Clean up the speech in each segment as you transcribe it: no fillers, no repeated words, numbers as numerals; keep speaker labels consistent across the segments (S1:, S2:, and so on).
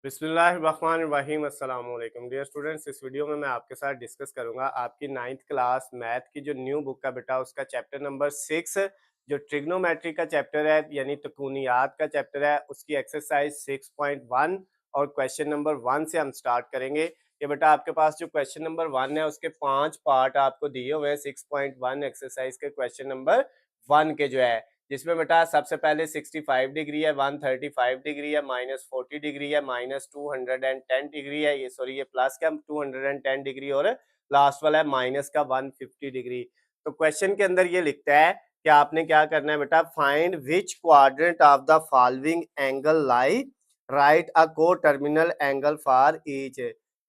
S1: बिस्मिल्लाहिर्रहमानिर्रहीम अस्सलाम वालेकुम डियर स्टूडेंट्स। इस वीडियो में मैं आपके साथ डिस्कस करूंगा आपकी 9th क्लास मैथ की जो न्यू बुक का बेटा उसका चैप्टर नंबर 6 जो ट्रिग्नोमेट्री का चैप्टर है यानी तकूनियात का चैप्टर है उसकी एक्सरसाइज 6.1 और क्वेश्चन नंबर 1 से हम स्टार्ट करेंगे। ये बेटा आपके पास जो क्वेश्चन नंबर 1 है उसके 5 पार्ट आपको दिए हुए हैं 6.1 एक्सरसाइज के क्वेश्चन नंबर 1 के जो है, जिसमें बेटा सबसे पहले 65 डिग्री है, 135 डिग्री है, -40 डिग्री है, -210 डिग्री है, ये सॉरी ये प्लस का 210 डिग्री और लास्ट वाला है माइनस का 150 डिग्री। तो क्वेश्चन के अंदर ये लिखता है कि आपने क्या करना है बेटा, find which quadrant of the following angle lie, write a coterminal angle for each.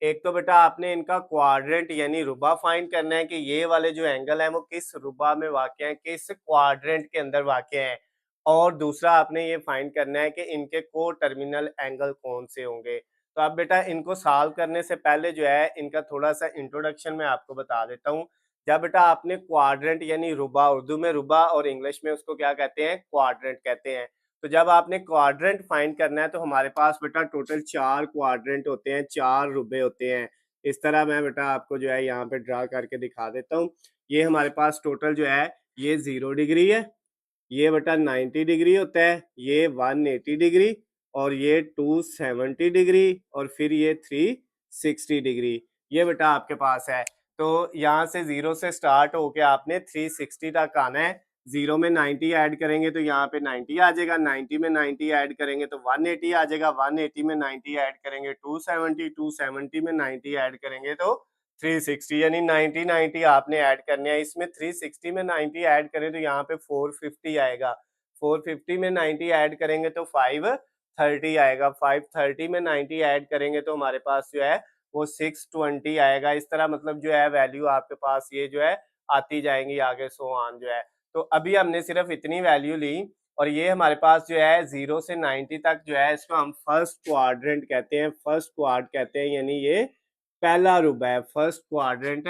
S1: एक तो बेटा आपने इनका क्वाड्रेंट यानी रुबा फाइंड करना है कि ये वाले जो एंगल है वो किस रुबा में वाक़ है, किस क्वाड्रेंट के अंदर वाक़ है, और दूसरा आपने ये फाइंड करना है कि इनके को टर्मिनल एंगल कौन से होंगे। तो अब बेटा इनको सॉल्व करने से पहले जो है इनका थोड़ा सा इंट्रोडक्शन मैं आपको बता देता हूँ। जब बेटा आपने क्वाड्रेंट यानी रुबा, उर्दू में रुबा और इंग्लिश में उसको क्या कहते हैं, क्वाड्रेंट कहते हैं। तो जब आपने क्वाड्रेंट फाइंड करना है तो हमारे पास बेटा टोटल 4 क्वाड्रेंट होते हैं, 4 रुबे होते हैं। इस तरह मैं बेटा आपको जो है यहाँ पे ड्रा करके दिखा देता हूँ। ये हमारे पास टोटल जो है ये 0 डिग्री है, ये बेटा 90 डिग्री होता है, ये 180 डिग्री और ये 270 डिग्री और फिर ये 360 डिग्री, ये बेटा आपके पास है। तो यहाँ से 0 से स्टार्ट होके आपने 360 तक आना है। 0 में 90 ऐड करेंगे तो यहाँ पे 90 आ जाएगा, 90 में 90 ऐड करेंगे तो 180 आ जाएगा, 180 में 90 ऐड करेंगे 270, 270 में 90 ऐड करेंगे तो 360, यानी 90 90 आपने ऐड करने हैं। इसमें 360 में 90 ऐड करें तो यहाँ पे 450 आएगा, 450 में 90 ऐड करेंगे तो 530 आएगा, 530 में 90 ऐड करेंगे तो हमारे पास जो है वो 620 आएगा। इस तरह मतलब जो है वैल्यू आपके पास ये जो है आती जाएंगी आगे सो ऑन जो है। तो अभी हमने सिर्फ इतनी वैल्यू ली और ये हमारे पास जो है 0 से 90 तक जो है इसको हम फर्स्ट क्वाड्रेंट कहते हैं, फर्स्ट क्वाड कहते हैं, यानी ये पहला रुबा है, फर्स्ट क्वाड्रेंट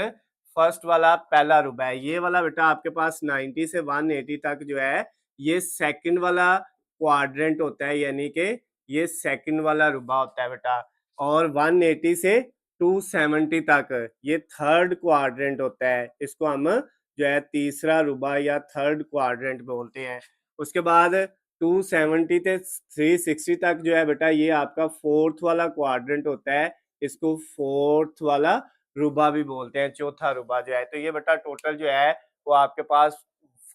S1: फर्स्ट वाला पहला रुबा है। ये वाला बेटा आपके पास 90 से 180 तक जो है ये सेकंड वाला क्वाड्रेंट होता है, यानी कि ये सेकंड वाला रुबा होता है बेटा। और 180 से 270 तक ये थर्ड क्वाड्रेंट होता है, इसको हम जो है तीसरा रुबा या थर्ड क्वाड्रेंट बोलते हैं। उसके बाद 270 से 360 तक जो है बेटा ये आपका फोर्थ वाला क्वाड्रेंट होता है, इसको फोर्थ वाला रुबा भी बोलते हैं, चौथा रुबा जो है। तो ये बेटा टोटल जो है वो आपके पास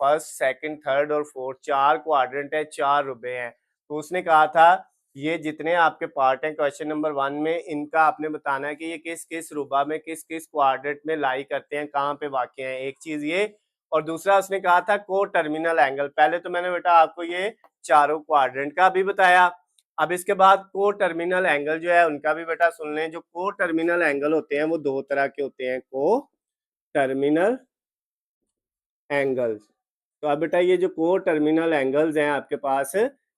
S1: फर्स्ट सेकंड थर्ड और फोर्थ 4 क्वाड्रेंट है, 4 रुबे हैं। तो उसने कहा था ये जितने आपके पार्ट हैं क्वेश्चन नंबर 1 में, इनका आपने बताना है कि ये किस किस रुबा में किस किस क्वाड्रेंट में लाई करते हैं, कहाँ पे वाक़ हैं, एक चीज ये। और दूसरा उसने कहा था को टर्मिनल एंगल। पहले तो मैंने बेटा आपको ये चारों क्वाड्रेंट का भी बताया, अब इसके बाद को टर्मिनल एंगल जो है उनका भी बेटा सुन लें। जो को टर्मिनल एंगल होते हैं वो दो तरह के होते हैं, को टर्मिनल एंगल्स। तो अब बेटा ये जो को टर्मिनल एंगल्स हैं आपके पास,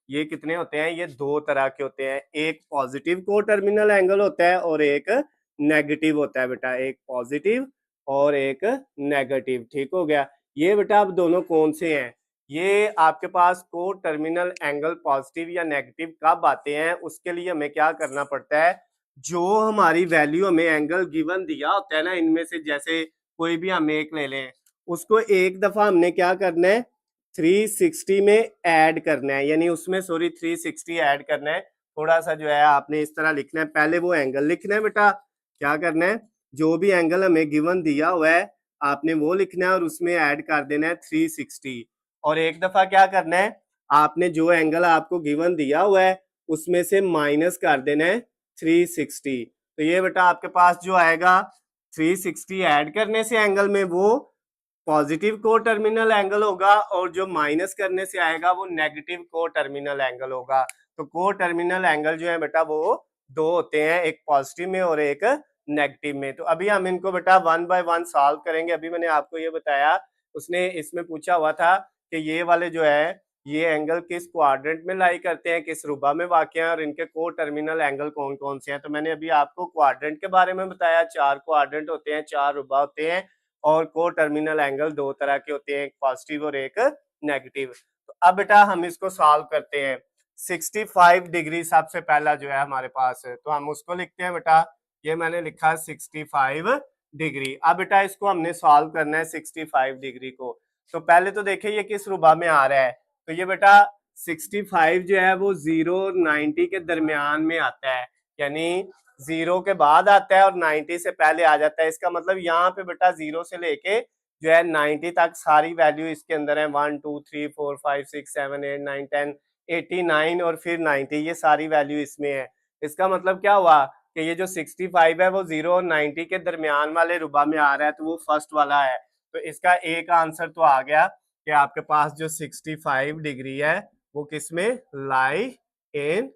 S1: ये कितने होते हैं, ये दो तरह के होते हैं। एक पॉजिटिव को टर्मिनल एंगल होता है और एक नेगेटिव होता है बेटा, एक पॉजिटिव और एक नेगेटिव। ठीक हो गया। ये बेटा अब दोनों कौन से हैं, ये आपके पास को टर्मिनल एंगल पॉजिटिव या नेगेटिव कब आते हैं, उसके लिए हमें क्या करना पड़ता है, जो हमारी वैल्यू हमें एंगल गिवन दिया होता है ना, इनमें से जैसे कोई भी हम एक ले लें, उसको एक दफा हमने क्या करना है 360 में ऐड करना है, यानी उसमें सॉरी 360 ऐड करना है। थोड़ा सा जो है आपने इस तरह लिखना है, पहले वो एंगल लिखना है बेटा, क्या करना है जो भी एंगल हमें गिवन दिया हुआ है आपने वो लिखना है और उसमें ऐड कर देना है 360। और एक दफा क्या करना है, आपने जो एंगल आपको गिवन दिया हुआ है उसमें से माइनस कर देना है 360। तो ये बेटा आपके पास जो आएगा 360 ऐड करने से एंगल में वो पॉजिटिव को टर्मिनल एंगल होगा और जो माइनस करने से आएगा वो नेगेटिव को टर्मिनल एंगल होगा। तो को टर्मिनल एंगल जो है बेटा वो दो होते हैं, एक पॉजिटिव में और एक नेगेटिव में। तो अभी हम इनको बेटा वन बाय वन सॉल्व करेंगे। अभी मैंने आपको ये बताया, उसने इसमें पूछा हुआ था कि ये वाले जो है ये एंगल किस क्वाड्रेंट में लाई करते हैं, किस रुबा में वाक़ हैं और इनके को टर्मिनल एंगल कौन कौन से हैं। तो मैंने अभी आपको क्वाड्रेंट के बारे में बताया, 4 क्वाड्रेंट होते हैं, 4 रुबा होते हैं और को टर्मिनल एंगल दो तरह के होते हैं, एक पॉजिटिव और एक नेगेटिव। तो अब बेटा हम इसको सॉल्व करते हैं। 65 डिग्री सबसे पहला जो है हमारे पास है, तो हम उसको लिखते हैं बेटा, ये मैंने लिखा 65 डिग्री। अब बेटा इसको हमने सॉल्व करना है 65 डिग्री को। तो पहले तो देखिए ये किस रुबा में आ रहा है, तो ये बेटा 65 जो है वो 0 और 90 के दरमियान में आता है, यानी 0 के बाद आता है और 90 से पहले आ जाता है। इसका मतलब यहाँ पे बेटा 0 से लेके जो है 90 तक सारी वैल्यू इसके अंदर है, 1 2 3 4 5 6 7 8 9 10 89 और फिर 90, ये सारी वैल्यू इसमें है। इसका मतलब क्या हुआ कि ये जो 65 है वो 0 और 90 के दरमियान वाले रुबा में आ रहा है, तो वो फर्स्ट वाला है। तो इसका एक आंसर तो आ गया कि आपके पास जो 65 डिग्री है वो किसमें लाई इन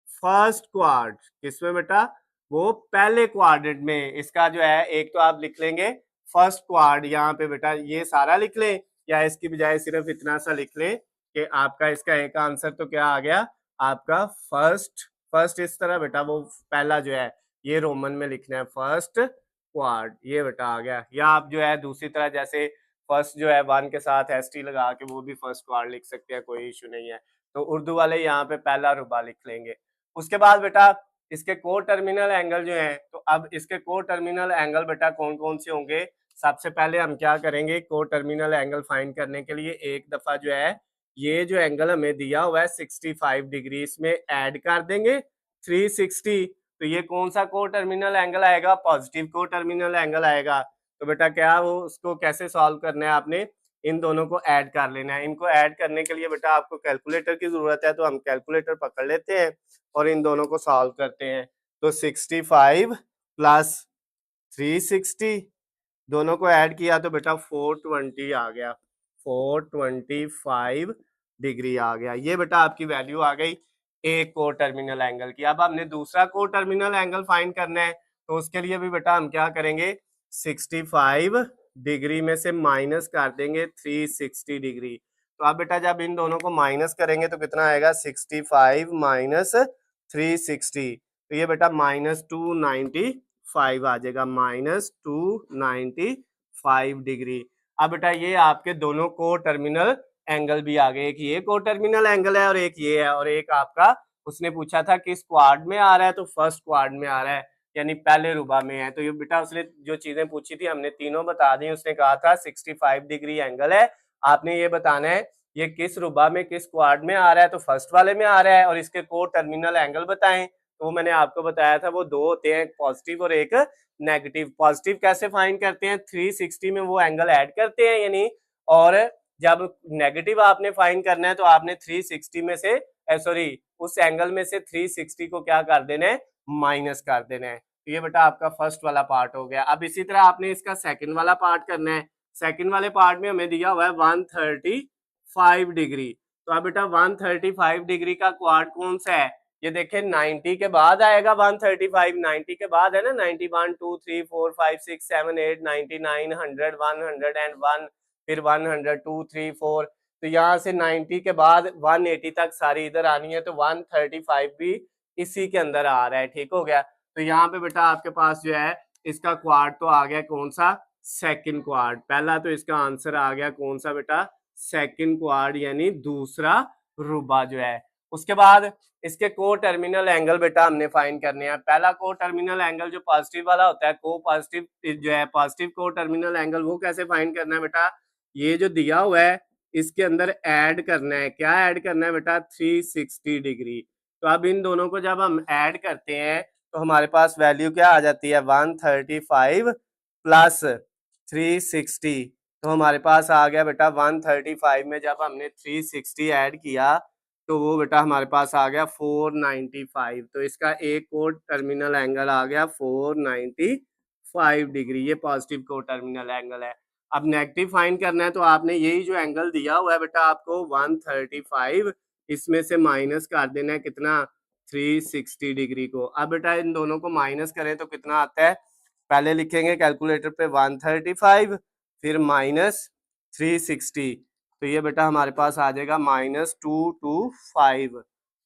S1: फर्स्ट क्वाड्रेंट, किसमें बेटा, वो पहले क्वाड्रेंट में। इसका जो है एक तो आप लिख लेंगे फर्स्ट क्वाड, यहाँ पे बेटा ये सारा लिख लें या इसकी बजाय सिर्फ इतना सा लिख लें कि आपका इसका एक आंसर तो क्या आ गया आपका फर्स्ट। फर्स्ट इस तरह बेटा वो पहला जो है ये रोमन में लिखना है फर्स्ट क्वाड, ये बेटा आ गया। या आप जो है दूसरी तरह जैसे फर्स्ट जो है 1 के साथ एसटी लगा के वो भी फर्स्ट क्वाड लिख सकते हैं, कोई इशू नहीं है। तो उर्दू वाले यहाँ पे पहला रुबा लिख लेंगे। उसके बाद बेटा इसके को टर्मिनल एंगल जो है, तो अब इसके को टर्मिनल एंगल बेटा कौन कौन से होंगे। सबसे पहले हम क्या करेंगे, को टर्मिनल एंगल फाइंड करने के लिए एक दफा जो है ये जो एंगल हमें दिया हुआ है 65 डिग्री, इसमें ऐड कर देंगे 360। तो ये कौन सा को टर्मिनल एंगल आएगा, पॉजिटिव को टर्मिनल एंगल आएगा। तो बेटा क्या वो उसको कैसे सॉल्व करना है, आपने इन दोनों को ऐड कर लेना है। इनको ऐड करने के लिए बेटा आपको कैलकुलेटर की जरूरत है, तो हम कैलकुलेटर पकड़ लेते हैं और इन दोनों को सॉल्व करते हैं। तो 65 प्लस 360 दोनों को ऐड किया तो बेटा 420 आ गया, 425 डिग्री आ गया। ये बेटा आपकी वैल्यू आ गई एक को टर्मिनल एंगल की। अब हमने दूसरा को टर्मिनल एंगल फाइंड करना है, तो उसके लिए भी बेटा हम क्या करेंगे, 65 डिग्री में से माइनस कर देंगे 360 डिग्री। तो अब बेटा जब इन दोनों को माइनस करेंगे तो कितना आएगा, 65 माइनस 360, तो ये बेटा -295 आ जाएगा, -295 डिग्री। अब बेटा ये आपके दोनों को टर्मिनल एंगल भी आ गए, एक ये को टर्मिनल एंगल है और एक ये है, और एक आपका उसने पूछा था किस क्वाड में आ रहा है, तो फर्स्ट क्वाड में आ रहा है, यानी पहले रुबा में है। तो ये बेटा उसने जो चीजें पूछी थी हमने तीनों बता दी। उसने कहा था 65 डिग्री एंगल है, आपने ये बताना है ये किस रुबा में किस क्वाड में आ रहा है, तो फर्स्ट वाले में आ रहा है, और इसके को टर्मिनल एंगल बताएं। तो मैंने आपको बताया था वो दो होते हैं, एक पॉजिटिव और एक नेगेटिव। पॉजिटिव कैसे फाइंड करते हैं, 360 में वो एंगल ऐड करते हैं यानी, और जब नेगेटिव आपने फाइंड करना है तो आपने 360 में से सॉरी उस एंगल में से 360 को क्या कर देना है, माइनस कर देना है। तो ये बेटा आपका फर्स्ट वाला पार्ट हो गया। अब इसी तरह आपने इसका सेकंड वाला पार्ट करना है। सेकंड वाले पार्ट में हमें दिया हुआ है 135 डिग्री। तो अब बेटा 135 डिग्री का क्वाड कौन सा है, ये देखिए 90 के बाद आएगा 135, 90 के बाद है ना, 91 2 3 4 5 6 7 8 99 100 101 फिर 100 2 3 4, तो यहाँ से 90 के बाद 180 तक सारी इधर आनी है, तो 135 भी इसी के अंदर आ रहा है। ठीक हो गया। तो यहाँ पे बेटा आपके पास जो है इसका क्वाड तो आ गया कौन सा, सेकंड क्वाड। पहला तो इसका आंसर आ गया कौन सा बेटा, सेकंड क्वाड यानी दूसरा रुबा जो है। उसके बाद इसके को टर्मिनल एंगल बेटा हमने फाइंड करने हैं। पहला को टर्मिनल एंगल जो पॉजिटिव वाला होता है, को पॉजिटिव जो है पॉजिटिव को टर्मिनल एंगल, वो कैसे फाइंड करना है बेटा, ये जो दिया हुआ है इसके अंदर ऐड करना है। क्या ऐड करना है बेटा, 360 डिग्री। तो अब इन दोनों को जब हम ऐड करते हैं तो हमारे पास वैल्यू क्या आ जाती है, 135 प्लस 360, तो हमारे पास आ गया बेटा 135 में जब हमने 360 ऐड किया तो वो बेटा हमारे पास आ गया 495। तो इसका एक को टर्मिनल एंगल आ गया 495 डिग्री, ये पॉजिटिव को टर्मिनल एंगल है। अब नेगेटिव फाइंड करना है तो आपने यही जो एंगल दिया हुआ है बेटा आपको 135, इसमें से माइनस कर देना है कितना, 360 डिग्री को। अब बेटा इन दोनों को माइनस करें तो कितना आता है, पहले लिखेंगे कैलकुलेटर पे 135 फिर माइनस 360, तो ये बेटा हमारे पास आ जाएगा -225।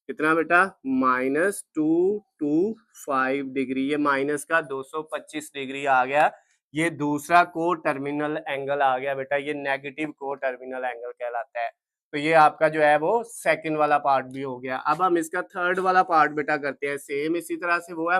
S1: कितना बेटा, -225 डिग्री, ये माइनस का 225 डिग्री आ गया। ये दूसरा को टर्मिनल एंगल आ गया बेटा, ये नेगेटिव को टर्मिनल एंगल कहलाता है। तो ये आपका जो है वो सेकंड वाला पार्ट भी हो गया। अब हम इसका थर्ड वाला पार्ट बेटा करते हैं सेम इसी तरह से, वो है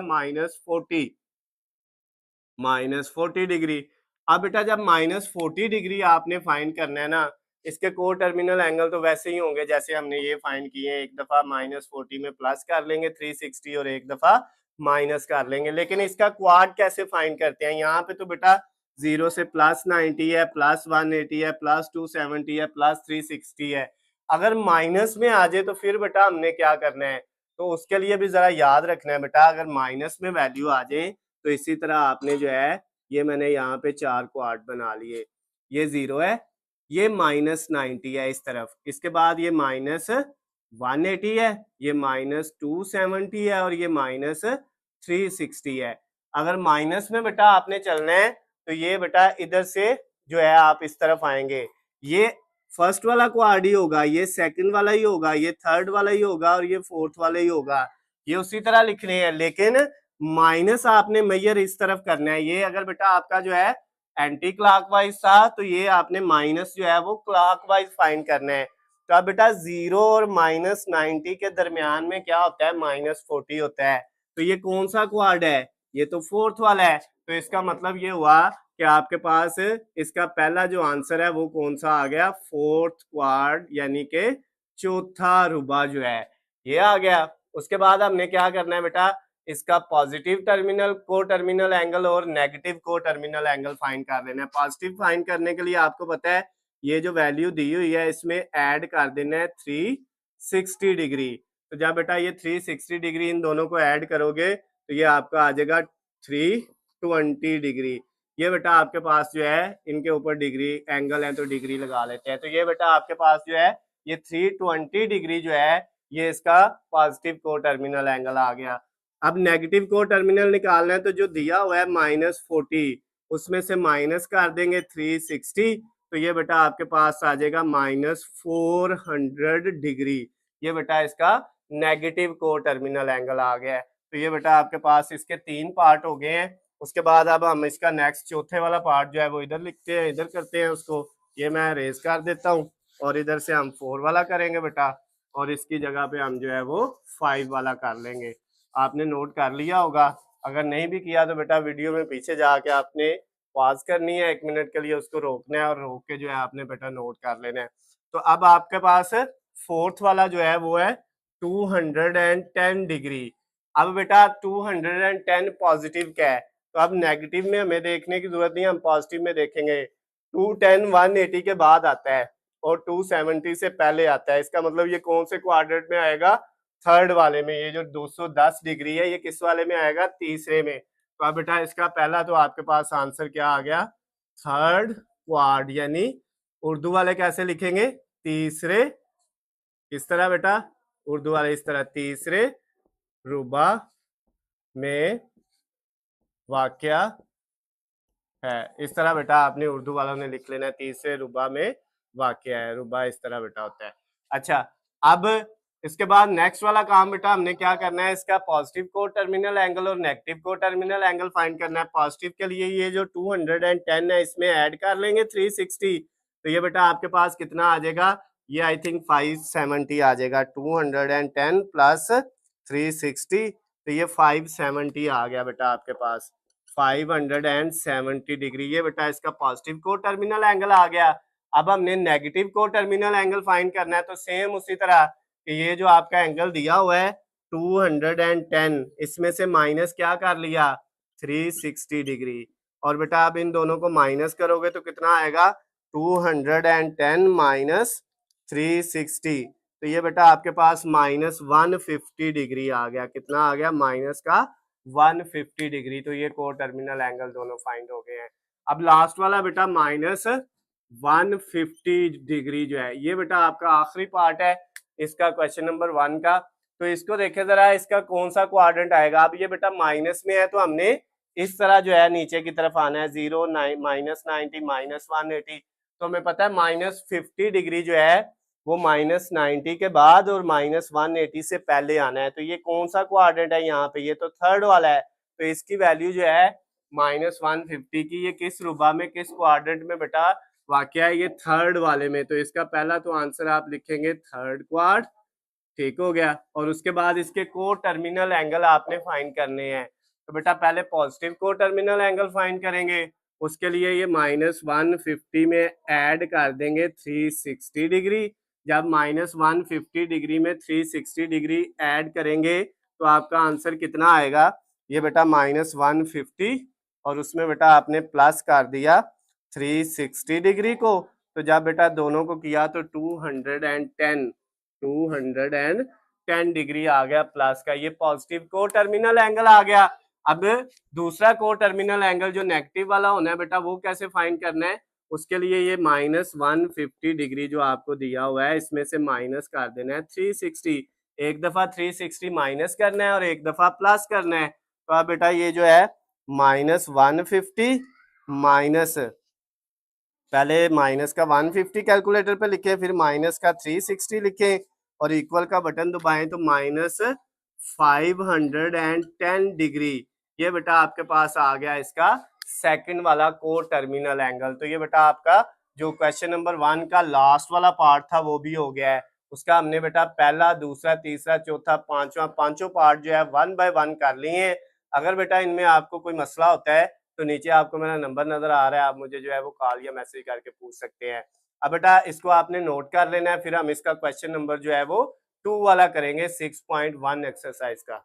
S1: -40 अब बेटा जब -40 आपने फाइंड करना है ना, इसके को टर्मिनल एंगल तो वैसे ही होंगे जैसे हमने ये फाइंड किए हैं, एक दफा -40 में प्लस कर लेंगे 360 और एक दफा माइनस कर लेंगे। लेकिन इसका क्वाड कैसे फाइंड करते हैं, यहाँ पे तो बेटा 0 से +90 है, +180 है, +270 है, +360 है। अगर माइनस में आ जाए तो फिर बेटा हमने क्या करना है, तो उसके लिए भी जरा याद रखना है बेटा, अगर माइनस में वैल्यू आ जाए तो इसी तरह आपने जो है, ये मैंने यहाँ पे 4 क्वाड बना लिए, ये 0 है, ये -90 है इस तरफ, इसके बाद ये -180 है, ये -270 है और ये -360 है। अगर माइनस में बेटा आपने चलना है तो ये बेटा इधर से जो है आप इस तरफ आएंगे, ये फर्स्ट वाला क्वाड ही होगा, ये सेकंड वाला ही होगा, ये थर्ड वाला ही होगा और ये फोर्थ वाला ही होगा, ये उसी तरह लिखने हैं। लेकिन माइनस आपने मेजर इस तरफ करना है। ये अगर बेटा आपका जो है एंटी क्लॉकवाइज था तो ये आपने माइनस जो है वो क्लॉकवाइज फाइंड करना है। तो अब बेटा 0 और -90 के दरमियान में क्या होता है, -40 होता है। तो ये कौन सा क्वाड है, ये तो फोर्थ वाला है। तो इसका मतलब ये हुआ कि आपके पास इसका पहला जो आंसर है वो कौन सा आ गया, फोर्थ क्वाड, यानी कि चौथा रुबा जो है ये आ गया। उसके बाद हमने क्या करना है बेटा, इसका पॉजिटिव टर्मिनल को टर्मिनल एंगल और नेगेटिव को टर्मिनल एंगल फाइंड कर लेना है। पॉजिटिव फाइंड करने के लिए आपको पता है ये जो वैल्यू दी हुई है इसमें ऐड कर देना है 360 डिग्री। तो जब बेटा ये 360 डिग्री इन दोनों को ऐड करोगे तो ये आपका आ जाएगा 320 डिग्री। ये बेटा आपके पास जो है इनके ऊपर डिग्री एंगल है तो डिग्री लगा लेते हैं। तो ये बेटा आपके पास जो है ये 320 डिग्री जो है ये इसका पॉजिटिव को टर्मिनल एंगल आ गया। अब नेगेटिव को टर्मिनल निकालना है तो जो दिया हुआ है -40 उसमें से माइनस कर देंगे 360, तो ये बेटा आपके पास आ जाएगा -400 डिग्री। ये बेटा इसका नेगेटिव को टर्मिनल एंगल आ गया है। तो ये बेटा आपके पास इसके 3 पार्ट हो गए हैं। उसके बाद अब हम इसका नेक्स्ट चौथे वाला पार्ट जो है वो इधर लिखते हैं, इधर करते हैं उसको। ये मैं रेज कर देता हूँ और इधर से हम 4 वाला करेंगे बेटा, और इसकी जगह पे हम जो है वो 5 वाला कर लेंगे। आपने नोट कर लिया होगा, अगर नहीं भी किया तो बेटा वीडियो में पीछे जाके आपने पॉज करनी है, 1 मिनट के लिए उसको रोकना है और रोक के जो है आपने बेटा नोट कर लेना है। तो अब आपके पास फोर्थ वाला जो है वो है 210 डिग्री। अब बेटा 210 पॉजिटिव क्या है, तो अब नेगेटिव में हमें देखने की जरूरत नहीं, हम पॉजिटिव में देखेंगे। 210 180 के बाद आता है और 270 से पहले आता है। इसका मतलब ये कौन से क्वाड्रेंट में आएगा, थर्ड वाले में। ये जो 210 डिग्री है ये किस वाले में आएगा, तीसरे में। तो अब बेटा इसका पहला तो आपके पास आंसर क्या आ गया, थर्ड क्वाड, यानी उर्दू वाले कैसे लिखेंगे, तीसरे, किस तरह बेटा, उर्दू वाले इस तरह, तीसरे रुबा में वाकया है। इस तरह बेटा आपने उर्दू वालों ने लिख लेना है, तीसरे रुबा में वाकया है। रुबा इस तरह बेटा होता है। अच्छा, अब इसके बाद नेक्स्ट वाला काम बेटा हमने क्या करना है, इसका पॉजिटिव को टर्मिनल एंगल और नेगेटिव को टर्मिनल एंगल फाइंड करना है। पॉजिटिव के लिए ये जो 210 है इसमें ऐड कर लेंगे 360, तो ये बेटा आपके पास कितना आ जाएगा, ये आई थिंक 570 आ जाएगा। 210 प्लस 360 तो ये 570 आ गया बेटा आपके पास, 570 डिग्री। ये बेटा इसका पॉजिटिव को टर्मिनल एंगल आ गया। अब हमने नेगेटिव को टर्मिनल एंगल फाइंड करना है, तो सेम उसी तरह कि ये जो आपका एंगल दिया हुआ है 210, इसमें से माइनस क्या कर लिया, 360 डिग्री। और बेटा अब इन दोनों को माइनस करोगे तो कितना आएगा, 210 माइनस 360, तो ये बेटा आपके पास -150 डिग्री आ गया। कितना आ गया, माइनस का 150 डिग्री। तो ये को टर्मिनल एंगल दोनों फाइंड हो गए हैं। अब लास्ट वाला बेटा -150 डिग्री जो है, ये बेटा आपका आखिरी पार्ट है इसका क्वेश्चन नंबर 1 का। तो इसको देखे जरा, इसका कौन सा क्वाड्रेंट आएगा। अब ये बेटा माइनस में है तो हमने इस तरह जो है नीचे की तरफ आना है, 0 -90 -180। तो हमें पता है -50 डिग्री जो है वो -90 के बाद और -180 से पहले आना है। तो ये कौन सा क्वाड्रेंट है यहाँ पे, ये तो थर्ड वाला है। तो इसकी वैल्यू जो है -150 की, ये किस रुबा में, किस क्वाड्रेंट में बेटा, वाकया है ये थर्ड वाले में, तो इसका पहला तो आंसर आप लिखेंगे थर्ड क्वाड, ठीक हो गया। और उसके बाद इसके को टर्मिनल एंगल आपने फाइंड करने हैं, तो बेटा पहले पॉजिटिव को टर्मिनल एंगल फाइंड करेंगे। उसके लिए ये -150 में ऐड कर देंगे 360 डिग्री। जब -150 डिग्री में 360 डिग्री ऐड करेंगे तो आपका आंसर कितना आएगा, ये बेटा -150 और उसमें बेटा आपने प्लस कर दिया 360 डिग्री को, तो जब बेटा दोनों को किया तो 210 डिग्री आ गया प्लस का, ये पॉजिटिव को टर्मिनल एंगल आ गया। अब दूसरा को टर्मिनल एंगल जो नेगेटिव वाला होना है बेटा वो कैसे फाइंड करना है, उसके लिए ये -150 डिग्री जो आपको दिया हुआ है इसमें से माइनस कर देना है 360, एक दफा 360 माइनस करना है और एक दफा प्लस करना है। तो अब बेटा ये जो है -150 माइनस, पहले माइनस का 150 कैलकुलेटर पे लिखे, फिर माइनस का 360 लिखे और इक्वल का बटन दबाएं तो -510 डिग्री, ये बेटा आपके पास आ गया इसका सेकंड वाला को टर्मिनल एंगल। तो ये बेटा आपका जो क्वेश्चन नंबर 1 का लास्ट वाला पार्ट था वो भी हो गया है। उसका हमने बेटा पहला, दूसरा, तीसरा, चौथा, पांचवा, पांचों पार्ट जो है 1 बाय 1 कर लिए हैं। अगर बेटा इनमें आपको कोई मसला होता है तो नीचे आपको मेरा नंबर नजर आ रहा है, आप मुझे जो है वो कॉल या मैसेज करके पूछ सकते हैं। अब बेटा इसको आपने नोट कर लेना है, फिर हम इसका क्वेश्चन नंबर जो है वो 2 वाला करेंगे 6.1 एक्सरसाइज का।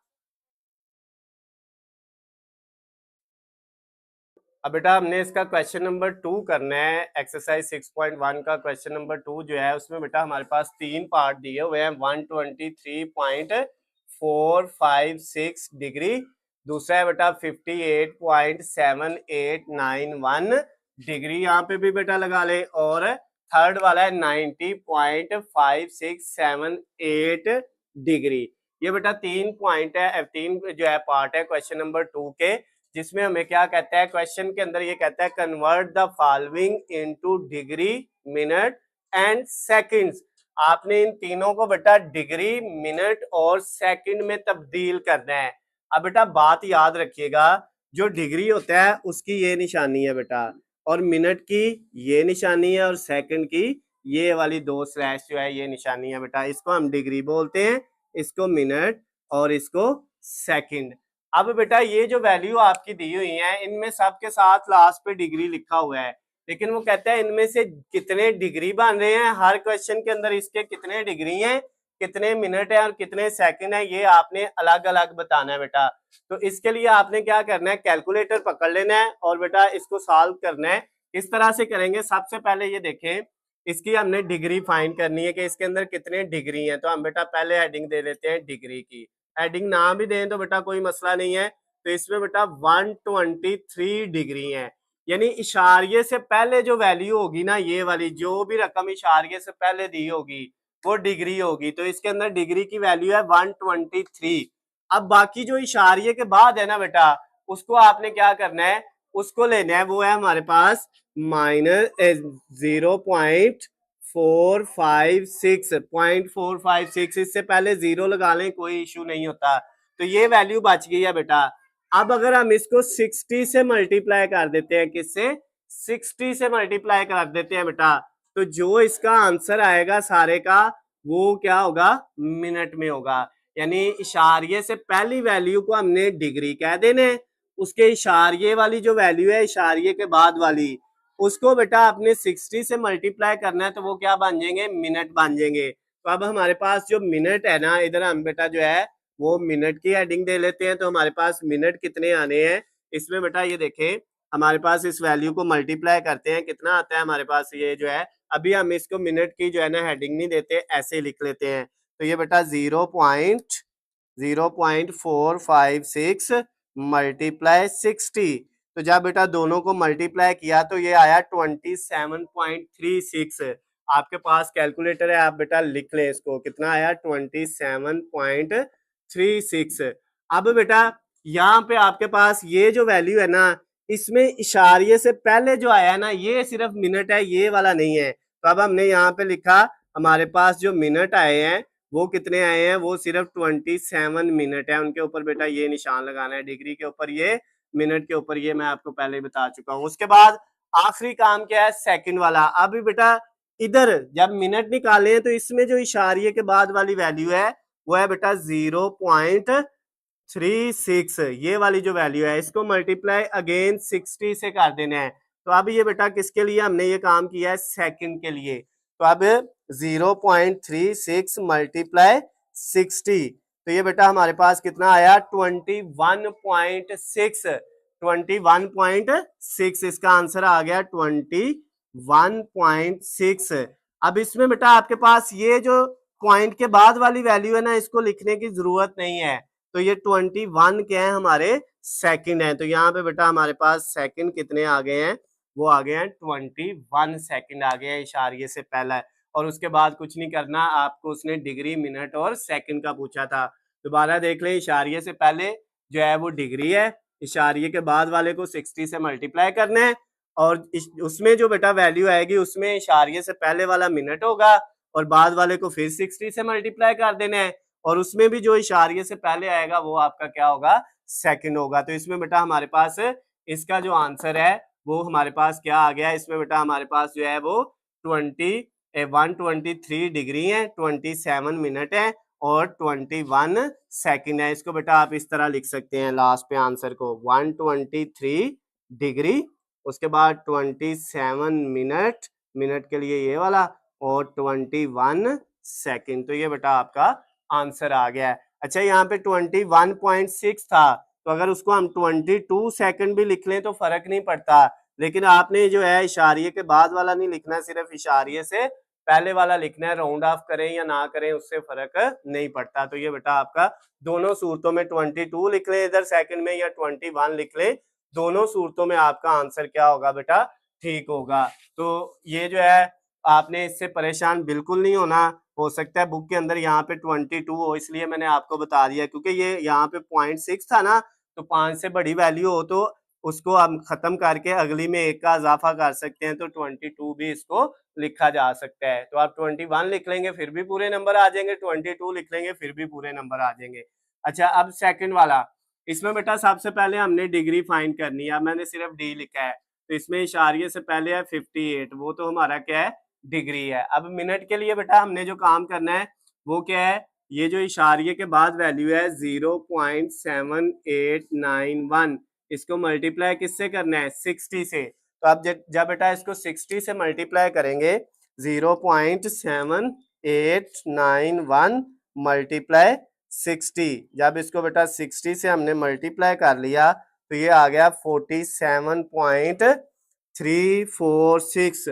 S1: अब बेटा हमने इसका क्वेश्चन नंबर 2 करना है, एक्सरसाइज 6.1 का क्वेश्चन नंबर 2 जो है उसमें बेटा हमारे पास 3 पार्ट दिए हुए हैं, 123.456 डिग्री, दूसरा है बेटा 58.7891 डिग्री, यहाँ पे भी बेटा लगा ले, और थर्ड वाला है 90.5678 डिग्री। ये बेटा 3 पॉइंट है, 3 जो है पार्ट है क्वेश्चन नंबर 2 के, जिसमें हमें क्या कहता है, क्वेश्चन के अंदर ये कहता है convert the following into degree, minute and seconds. आपने इन तीनों को बेटा डिग्री, मिनट और सेकंड में तब्दील करना है। अब बेटा बात याद रखिएगा, जो डिग्री होता है उसकी ये निशानी है बेटा, और मिनट की ये निशानी है, और सेकंड की ये वाली 2 स्लैश जो है ये निशानी है बेटा। इसको हम डिग्री बोलते हैं, इसको मिनट और इसको सेकंड। अब बेटा ये जो वैल्यू आपकी दी हुई है इनमें सबके साथ लास्ट पे डिग्री लिखा हुआ है, लेकिन वो कहता है इनमें से कितने डिग्री बन रहे हैं, हर क्वेश्चन के अंदर इसके कितने डिग्री हैं, कितने मिनट है और कितने सेकंड है, ये आपने अलग अलग बताना है बेटा। तो इसके लिए आपने क्या करना है, कैलकुलेटर पकड़ लेना है और बेटा इसको सॉल्व करना है। किस तरह से करेंगे, सबसे पहले ये देखें, इसकी हमने डिग्री फाइंड करनी है कि इसके अंदर कितने डिग्री हैं, तो हम बेटा पहले हेडिंग दे देते हैं डिग्री की, हेडिंग ना भी दें तो बेटा कोई मसला नहीं है। तो इसमें बेटा 123 डिग्री है, यानी इशारिये से पहले जो वैल्यू होगी ना, ये वाली जो भी रकम इशारिये से पहले दी होगी वो डिग्री होगी, तो इसके अंदर डिग्री की वैल्यू है 123। अब बाकी जो इशारिये के बाद है ना बेटा, उसको आपने क्या करना है, उसको लेना है, वो है हमारे पास -0.456, इससे पहले 0 लगा लें कोई इशू नहीं होता, तो ये वैल्यू बच गई है बेटा। अब अगर हम इसको 60 से मल्टीप्लाई कर देते हैं, किससे, 60 से मल्टीप्लाई कर देते हैं बेटा, तो जो इसका आंसर आएगा सारे का वो क्या होगा, मिनट में होगा। यानी इशारिये से पहली वैल्यू को हमने डिग्री कह देने, उसके इशारिये वाली जो वैल्यू है इशारिये के बाद वाली, उसको बेटा आपने 60 से मल्टीप्लाई करना है, तो वो क्या बन जाएंगे, मिनट बन जाएंगे। तो अब हमारे पास जो मिनट है ना, इधर हम बेटा जो है वो मिनट की हेडिंग दे लेते हैं, तो हमारे पास मिनट कितने आने हैं, इसमें बेटा ये देखें हमारे पास इस वैल्यू को मल्टीप्लाई करते हैं, कितना आता है हमारे पास, ये जो है अभी हम इसको मिनट की जो है ना हेडिंग नहीं देते, ऐसे ही लिख लेते हैं। तो ये बेटा 0.456 मल्टीप्लाई 60, तो जब बेटा दोनों को मल्टीप्लाई किया तो ये आया 27.36। आपके पास कैलकुलेटर है, आप बेटा लिख लें इसको, कितना आया 27.36। अब बेटा यहाँ पे आपके पास ये जो वैल्यू है ना, इसमें इशारिये से पहले जो आया है ना, ये सिर्फ मिनट है, ये वाला नहीं है। तो अब हमने यहाँ पे लिखा हमारे पास जो मिनट आए हैं वो कितने आए हैं, वो सिर्फ 27 मिनट है, उनके ऊपर बेटा ये निशान लगाना है, डिग्री के ऊपर ये, मिनट के ऊपर ये, मैं आपको पहले ही बता चुका हूँ। उसके बाद आखिरी काम क्या है, सेकंड वाला। अभी बेटा इधर जब मिनट निकाले हैं तो इसमें जो इशारिये के बाद वाली वैल्यू है वो है बेटा 0.36, ये वाली जो वैल्यू है इसको मल्टीप्लाई अगेन 60 से कर देना है। तो अब ये बेटा किसके लिए हमने ये काम किया है, सेकंड के लिए। तो अब 0.36 मल्टीप्लाई 60, तो ये बेटा हमारे पास कितना आया, 21.6। 21.6 इसका आंसर आ गया 21.6। अब इसमें बेटा आपके पास ये जो पॉइंट के बाद वाली वैल्यू है ना, इसको लिखने की जरूरत नहीं है। तो ये 21 क्या है, हमारे सेकंड है। तो यहाँ पे बेटा हमारे पास सेकंड कितने आ गए हैं, वो आ गए हैं 21 सेकंड आ गए हैं इशारिये से पहला। और उसके बाद कुछ नहीं करना आपको, उसने डिग्री, मिनट और सेकंड का पूछा था। दोबारा देख ले, इशारिये से पहले जो है वो डिग्री है, इशारिये के बाद वाले को 60 से मल्टीप्लाई करना है, और उसमें जो बेटा वैल्यू आएगी उसमें इशारिये से पहले वाला मिनट होगा और बाद वाले को फिर 60 से मल्टीप्लाई कर देना है, और उसमें भी जो इशारिये से पहले आएगा वो आपका क्या होगा, सेकंड होगा। तो इसमें बेटा हमारे पास इसका जो आंसर है वो हमारे पास क्या आ गया, इसमें बेटा हमारे पास जो है वो 123 डिग्री है, 27 मिनट है और 21 सेकंड है। इसको बेटा आप इस तरह लिख सकते हैं लास्ट पे आंसर को, 123 डिग्री, उसके बाद 27 मिनट, मिनट के लिए ये वाला, और 21 सेकंड। तो ये बेटा आपका आंसर आ गया है। अच्छा, यहाँ पे 21.6 था, तो अगर उसको हम 22 सेकंड भी लिख लें तो फर्क नहीं पड़ता, लेकिन आपने जो है इशारिये के बाद वाला नहीं लिखना, सिर्फ इशारिये से पहले वाला लिखना है। राउंड ऑफ करें या ना करें उससे फर्क नहीं पड़ता। तो ये बेटा आपका दोनों सूरतों में 22 लिख ले इधर सेकंड में, या 21 लिख ले, दोनों सूरतों में आपका आंसर क्या होगा बेटा, ठीक होगा। तो ये जो है आपने इससे परेशान बिल्कुल नहीं होना। हो सकता है बुक के अंदर यहाँ पे 22 हो, इसलिए मैंने आपको बता दिया, क्योंकि ये यहाँ पे 0.6 था ना, तो 5 से बड़ी वैल्यू हो तो उसको हम खत्म करके अगली में 1 का इजाफा कर सकते हैं, तो 22 भी इसको लिखा जा सकता है। तो आप 21 लिख लेंगे फिर भी पूरे नंबर आ जाएंगे, 22 लिख लेंगे फिर भी पूरे नंबर आ जाएंगे। अच्छा, अब सेकंड वाला, इसमें बेटा सबसे पहले हमने डिग्री फाइंड करनी है। मैंने सिर्फ डी लिखा है, तो इसमें इशारिये से पहले है 58, वो तो हमारा क्या है, डिग्री है। अब मिनट के लिए बेटा हमने जो काम करना है वो क्या है, ये जो इशारिये के बाद वैल्यू है 0.7891, इसको मल्टीप्लाई किससे करना है, 60 से। तो अब जब बेटा इसको 60 से मल्टीप्लाई करेंगे, 0.7891 मल्टीप्लाई 60, जब इसको बेटा 60 से हमने मल्टीप्लाई कर लिया तो ये आ गया 47.346,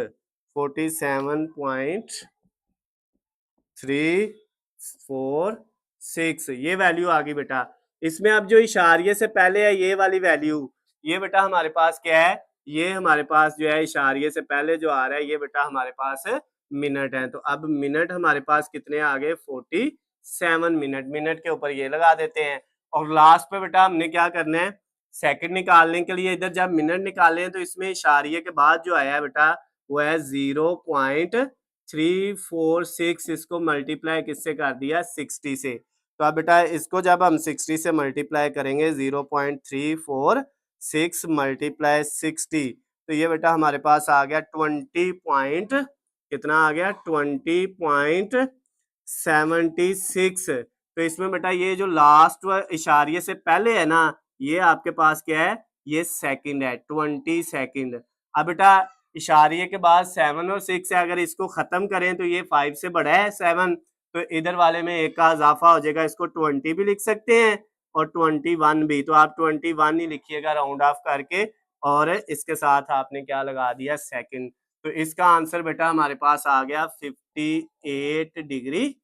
S1: 47.346 ये वैल्यू आ गई बेटा। इसमें अब जो इशारिये से पहले है ये वाली वैल्यू, ये बेटा हमारे पास क्या है, ये हमारे पास जो है इशारिये से पहले जो आ रहा है ये बेटा हमारे पास मिनट है। तो अब मिनट हमारे पास कितने आ गए, 47 मिनट। मिनट के ऊपर ये लगा देते हैं, और लास्ट पे बेटा हमने क्या करना है, सेकंड निकालने के लिए इधर जब मिनट निकाले हैं तो इसमें इशारिये के बाद जो आया है बेटा वो है 0.346, इसको मल्टीप्लाई किससे कर दिया, 60 से। तो अब बेटा इसको जब हम 60 से मल्टीप्लाई करेंगे, 0.346 मल्टीप्लाई 60, तो ये बेटा हमारे पास आ गया 20 पॉइंट, कितना आ गया, 20.76। तो इसमें बेटा ये जो लास्ट इशारिये से पहले है ना, ये आपके पास क्या है, ये सेकंड है, 20 सेकंड। अब बेटा इशारिये के बाद 7 और 6 है, अगर इसको खत्म करें तो ये 5 से बड़ा है 7, तो इधर वाले में 1 का इजाफा हो जाएगा, इसको 20 भी लिख सकते हैं और 21 भी। तो आप 21 ही लिखिएगा राउंड ऑफ करके, और इसके साथ आपने क्या लगा दिया, सेकंड। तो इसका आंसर बेटा हमारे पास आ गया 58 डिग्री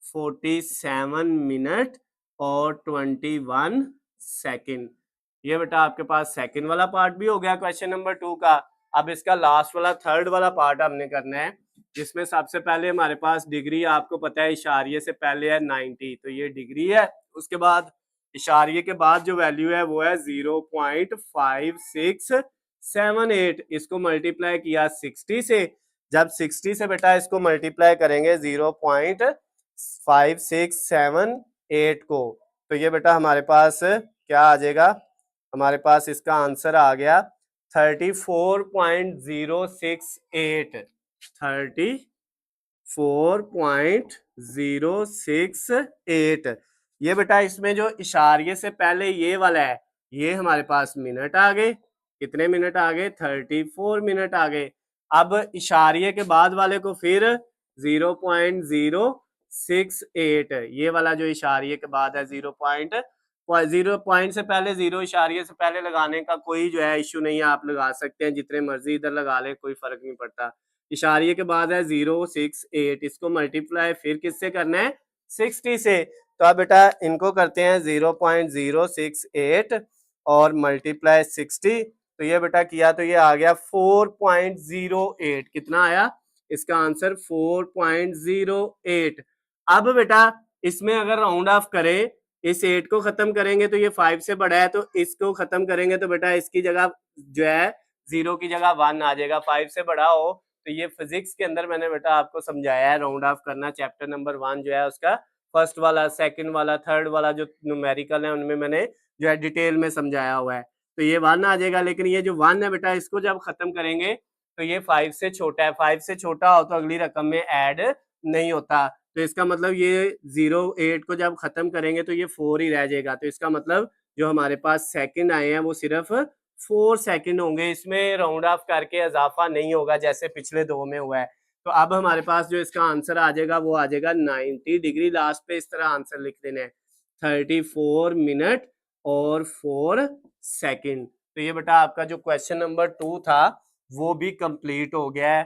S1: 47 मिनट और 21 सेकंड। ये बेटा आपके पास सेकंड वाला पार्ट भी हो गया क्वेश्चन नंबर 2 का। अब इसका लास्ट वाला थर्ड वाला पार्ट हमने करना है, जिसमें सबसे पहले हमारे पास डिग्री, आपको पता है इशारिये से पहले है 90, तो ये डिग्री है। उसके बाद इशारिये के बाद जो वैल्यू है वो है 0.5678, इसको मल्टीप्लाई किया 60 से। जब 60 से बेटा इसको मल्टीप्लाई करेंगे 0.5678 को, तो ये बेटा हमारे पास क्या आ जाएगा, हमारे पास इसका आंसर आ गया 34.068 34.068। ये बेटा इसमें जो इशारे से पहले ये वाला है, ये हमारे पास मिनट आ गए। कितने मिनट आ गए? 34 मिनट आ गए। अब इशारे के बाद वाले को फिर 0.068, ये वाला जो इशारे के बाद है 0 पॉइंट से पहले, 0 इशारे से पहले लगाने का कोई जो है इश्यू नहीं है, आप लगा सकते हैं जितने मर्जी इधर लगा ले, कोई फर्क नहीं पड़ता। इशारे के बाद है 068, इसको मल्टीप्लाई फिर किससे करना है? 60 से। तो अब बेटा इनको करते हैं 0.068 और मल्टीप्लाई 60, तो ये बेटा किया तो ये आ गया 4.08। कितना आया? इसका आंसर 4.08। अब बेटा इसमें अगर राउंड ऑफ करें, इस 8 को खत्म करेंगे तो ये 5 से बड़ा है, तो इसको खत्म करेंगे तो बेटा इसकी जगह जो है 0 की जगह 1 आ जाएगा। 5 से बड़ा हो तो ये फिजिक्स के अंदर मैंने बेटा आपको समझाया है, राउंड ऑफ करना। चैप्टर नंबर 1 जो है उसका फर्स्ट वाला, सेकंड वाला, थर्ड वाला जो न्यूमेरिकल है उनमें मैंने जो है डिटेल में समझाया हुआ है। तो ये 1 आ जाएगा, लेकिन ये जो 1 है बेटा इसको जब खत्म करेंगे तो ये 5 से छोटा है। 5 से छोटा हो तो अगली रकम में ऐड नहीं होता, तो इसका मतलब ये 0.8 को जब खत्म करेंगे तो ये 4 ही रह जाएगा। तो इसका मतलब जो हमारे पास सेकंड आए हैं वो सिर्फ 4 सेकंड होंगे, इसमें राउंड ऑफ करके इजाफा नहीं होगा जैसे पिछले 2 में हुआ है। तो अब हमारे पास जो इसका आंसर आ जाएगा वो आ जाएगा 90 डिग्री। लास्ट पे इस तरह आंसर लिख देना है, 34 मिनट और 4 सेकंड। तो ये बेटा आपका जो क्वेश्चन नंबर 2 था वो भी कंप्लीट हो गया है।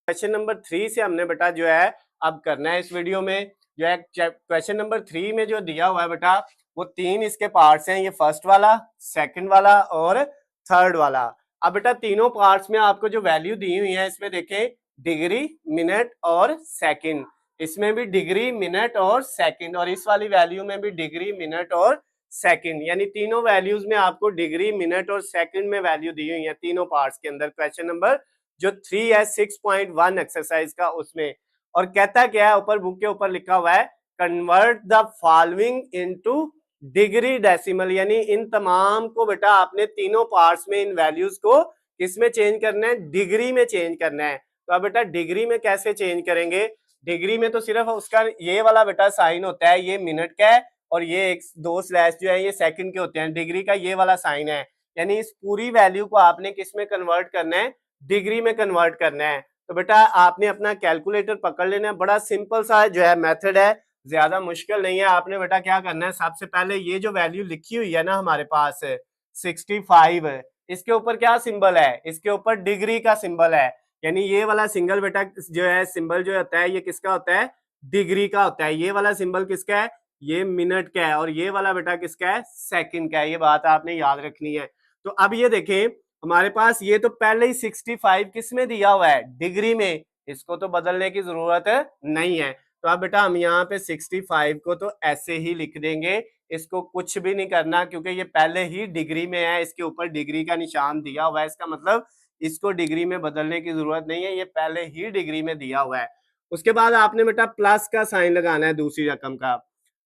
S1: क्वेश्चन नंबर 3 से हमने बेटा जो है अब करना है इस वीडियो में। जो है क्वेश्चन नंबर 3 में जो दिया हुआ है बेटा वो 3 इसके पार्ट्स हैं, ये फर्स्ट वाला, सेकंड वाला और थर्ड वाला। अब बेटा तीनों पार्ट्स में आपको जो वैल्यू दी हुई है इसमें देखें, डिग्री, मिनट और सेकंड। इसमें भी डिग्री, मिनट और सेकंड, और इस वाली वैल्यू में भी डिग्री, मिनट और सेकंड, यानी तीनों वैल्यूज में आपको डिग्री, मिनट और सेकंड में वैल्यू दी हुई है तीनों पार्ट्स के अंदर। क्वेश्चन नंबर जो 3 है 6.1 एक्सरसाइज का उसमें, और कहता क्या है, ऊपर बुक के ऊपर लिखा हुआ है convert the following into degree decimal, यानी इन तमाम को बेटा आपने तीनों पार्ट्स में इन वैल्यूज को किसमें चेंज करना है? डिग्री में चेंज करना है। तो अब बेटा डिग्री में कैसे चेंज करेंगे? डिग्री में तो सिर्फ उसका ये वाला बेटा साइन होता है, ये मिनट का है, और ये एक 2 स्लैश जो है ये सेकंड के होते हैं। डिग्री का ये वाला साइन है, यानी इस पूरी वैल्यू को आपने किस में कन्वर्ट करना है? डिग्री में कन्वर्ट करना है। तो बेटा आपने अपना कैलकुलेटर पकड़ लेना है, बड़ा सिंपल सा जो है मेथड है, ज्यादा मुश्किल नहीं है। आपने बेटा क्या करना है, सबसे पहले ये जो वैल्यू लिखी हुई है ना हमारे पास 65, इसके ऊपर क्या सिंबल है? इसके ऊपर डिग्री का सिंबल है, यानी ये वाला सिंगल बेटा जो है सिंबल जो होता है ये किसका होता है? डिग्री का होता है। ये वाला सिंबल किसका है? ये मिनट का है, और ये वाला बेटा किसका है? सेकंड का है। ये बात आपने याद रखनी है। तो अब ये देखें हमारे पास ये तो पहले ही 65 किस में दिया हुआ है? डिग्री में, इसको तो बदलने की जरूरत नहीं है। तो अब बेटा हम यहाँ पे 65 को तो ऐसे ही लिख देंगे, इसको कुछ भी नहीं करना क्योंकि ये पहले ही डिग्री में है, इसके ऊपर डिग्री का निशान दिया हुआ है, इसका मतलब इसको डिग्री में बदलने की जरूरत नहीं है, ये पहले ही डिग्री में दिया हुआ है। उसके बाद आपने बेटा प्लस का साइन लगाना है दूसरी रकम का।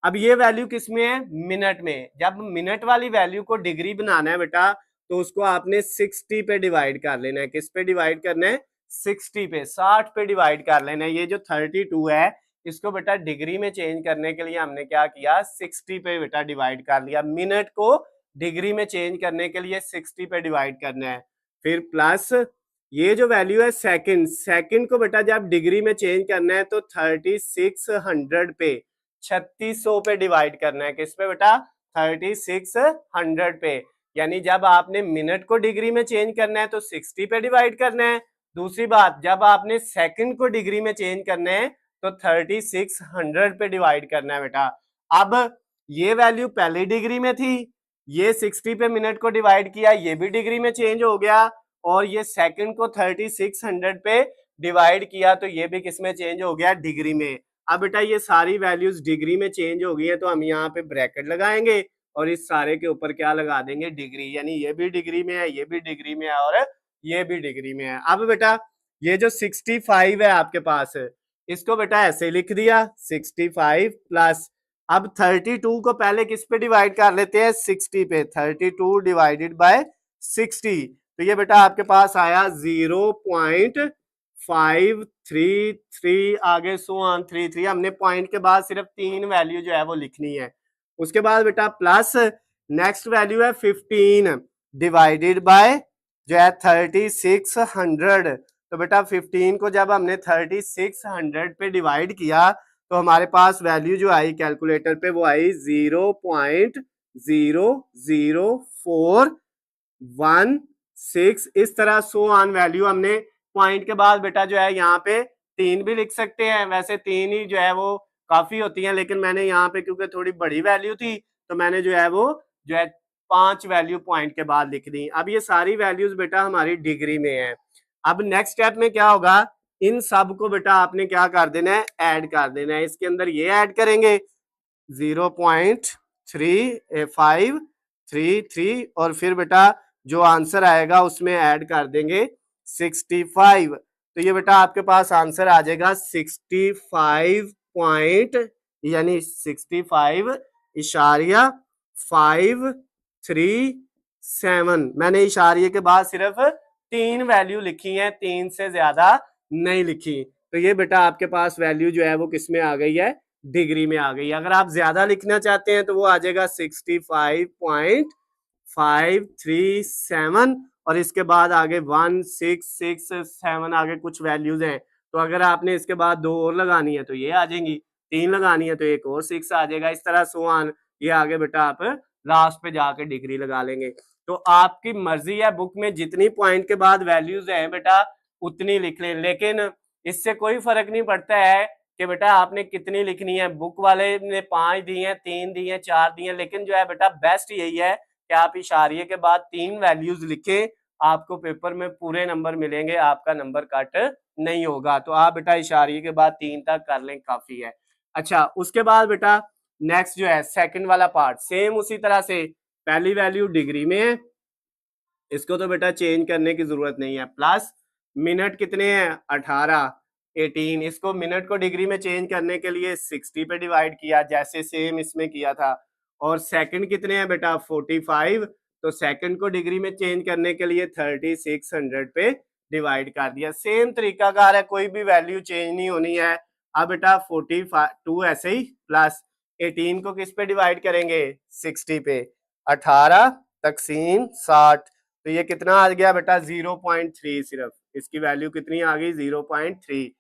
S1: अब ये वैल्यू किस में है? मिनट में। जब मिनट वाली वैल्यू को डिग्री बनाना है बेटा तो उसको आपने 60 पे डिवाइड कर लेना है। किस पे डिवाइड करना है? 60 पे, 60 पे डिवाइड कर लेना है। ये जो 32 है इसको बेटा डिग्री में चेंज करने के लिए हमने क्या किया? 60 पे बेटा डिवाइड कर लिया। मिनट को डिग्री में चेंज करने के लिए 60 पे डिवाइड करना है। फिर प्लस ये जो वैल्यू है सेकंड, सेकंड को बेटा जब डिग्री में चेंज करना है तो 3600 पे, 3600 पे डिवाइड करना है। किस पे बेटा? 3600 पे, यानी जब आपने मिनट को डिग्री में चेंज करना है तो 60 पे डिवाइड करना है। दूसरी बात, जब आपने सेकंड को डिग्री में चेंज करना है तो 3600 पे डिवाइड करना है बेटा। अब ये वैल्यू पहले डिग्री में थी, ये 60 पे मिनट को डिवाइड किया, ये भी डिग्री में चेंज हो गया, और ये सेकंड को 3600 पे डिवाइड किया तो ये भी किसमें चेंज हो गया? डिग्री में। अब बेटा ये सारी वैल्यूज डिग्री में चेंज हो गई है तो हम यहाँ पे ब्रैकेट लगाएंगे और इस सारे के ऊपर क्या लगा देंगे? डिग्री, यानी ये भी डिग्री में है, ये भी डिग्री में है और ये भी डिग्री में है। अब बेटा ये जो 65 है आपके पास, इसको बेटा ऐसे लिख दिया 65 प्लस, अब 32 को पहले किस पे डिवाइड कर लेते हैं, 60 पे। 32 डिवाइडेड बाय 60, तो ये बेटा आपके पास आया 0.533, आगे सो ऑन 33। हमने पॉइंट के बाद सिर्फ 3 वैल्यू जो है वो लिखनी है। उसके बाद बेटा प्लस नेक्स्ट वैल्यू है 15 डिवाइडेड बाय जो है 3600। तो बेटा 15 को जब हमने 3600 पे डिवाइड किया तो हमारे पास वैल्यू जो आई कैलकुलेटर पे वो आई 0.00416। इस तरह सो ऑन वैल्यू हमने पॉइंट के बाद बेटा जो है यहाँ पे 3 भी लिख सकते हैं। वैसे 3 ही जो है वो काफी होती हैं, लेकिन मैंने यहाँ पे क्योंकि थोड़ी बड़ी वैल्यू थी तो मैंने जो है वो जो है 5 वैल्यू पॉइंट के बाद लिख दी। अब ये सारी वैल्यूज बेटा हमारी डिग्री में है। अब नेक्स्ट स्टेप में क्या होगा, इन सब को बेटा आपने क्या कर देना है, ऐड कर देना है। इसके अंदर ये ऐड करेंगे 0.3533 और फिर बेटा जो आंसर आएगा उसमें ऐड कर देंगे 65। तो ये बेटा आपके पास आंसर आ जाएगा 65 पॉइंट यानी 65.537। मैंने इशारिये के बाद सिर्फ 3 वैल्यू लिखी हैं, 3 से ज्यादा नहीं लिखी। तो ये बेटा आपके पास वैल्यू जो है वो किस में आ गई है, डिग्री में आ गई। अगर आप ज्यादा लिखना चाहते हैं तो वो आ जाएगा 65.537 और इसके बाद आगे 1667 आगे कुछ वैल्यूज हैं। तो अगर आपने इसके बाद 2 और लगानी है तो ये आ जाएंगी, 3 लगानी है तो एक और 6 आ जाएगा। इस तरह सो ऑन ये आगे बेटा आप लास्ट पे जाके डिग्री लगा लेंगे। तो आपकी मर्जी है, बुक में जितनी पॉइंट के बाद वैल्यूज हैं बेटा उतनी लिख लें, लेकिन इससे कोई फर्क नहीं पड़ता है कि बेटा आपने कितनी लिखनी है। बुक वाले ने 5 दी हैं, 3 दी हैं, 4 दी हैं, लेकिन जो है बेटा बेस्ट यही है कि आप इशारिये के बाद 3 वैल्यूज लिखें, आपको पेपर में पूरे नंबर मिलेंगे, आपका नंबर कट नहीं होगा। तो आप बेटा इशारिये के बाद 3 तक कर लें, काफी है। अच्छा, उसके बाद बेटा नेक्स्ट जो है सेकंड वाला पार्ट, सेम उसी तरह से पहली वैल्यू डिग्री में है, इसको तो बेटा चेंज करने की जरूरत नहीं है। प्लस मिनट कितने हैं, 18 इसको मिनट को डिग्री में चेंज करने के लिए 60 पे डिवाइड किया जैसे सेम इसमें किया था। और सेकंड कितने हैं बेटा, 45, तो सेकंड को डिग्री में चेंज करने के लिए 3600 पे डिवाइड कर दिया। सेम तरीकाकार है, कोई भी वैल्यू चेंज नहीं होनी है। अब बेटा 42 ऐसे ही प्लस 18 को किस पे डिवाइड करेंगे, 60 पे। 18 तकसीम 60, तो ये कितना आ गया बेटा, 0.3। सिर्फ इसकी वैल्यू कितनी आ गई, 0.3।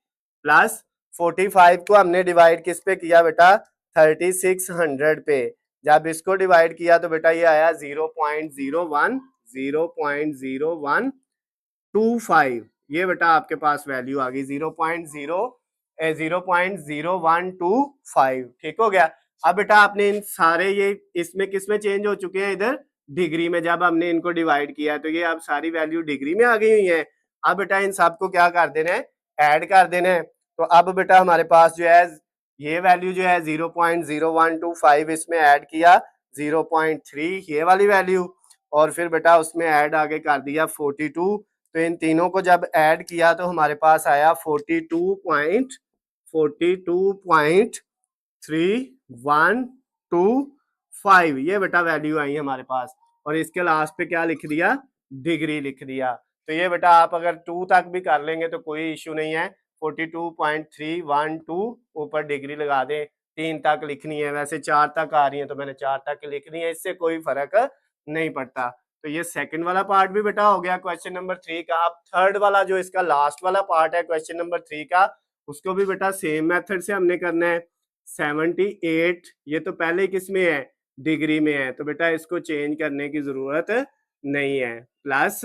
S1: प्लस 45 को हमने डिवाइड किस पे किया बेटा, 3600 पे। जब इसको डिवाइड किया तो बेटा ये आया 0.0125। ये बेटा आपके पास वैल्यू आ गई 0.0125। ठीक हो गया। अब बेटा आपने इन सारे ये इसमें किसमें चेंज हो चुके हैं, इधर डिग्री में। जब हमने इनको डिवाइड किया तो ये अब सारी वैल्यू डिग्री में आ गई हुई है। अब बेटा इन सबको क्या कर देना है, ऐड कर देना है। तो अब बेटा हमारे पास जो है ये वैल्यू जो है 0.0125 इसमें ऐड किया 0.3 ये वाली वैल्यू, और फिर बेटा उसमें ऐड आगे कर दिया 42। तो इन तीनों को जब ऐड किया तो हमारे पास आया 42.3125। ये बेटा वैल्यू आई हमारे पास, और इसके लास्ट पे क्या लिख दिया, डिग्री लिख दिया। तो ये बेटा आप अगर 2 तक भी कर लेंगे तो कोई इश्यू नहीं है। 42.312 ऊपर डिग्री लगा दें, 3 तक लिखनी है, वैसे 4 तक आ रही है तो मैंने 4 तक लिखनी है, इससे कोई फर्क नहीं पड़ता। तो ये सेकंड वाला पार्ट भी बेटा हो गया क्वेश्चन नंबर 3 का। अब थर्ड वाला जो इसका लास्ट वाला पार्ट है क्वेश्चन नंबर 3 का, उसको भी बेटा सेम मेथड से हमने करना है। 78 ये तो पहले किस में है, डिग्री में है, तो बेटा इसको चेंज करने की जरूरत नहीं है। प्लस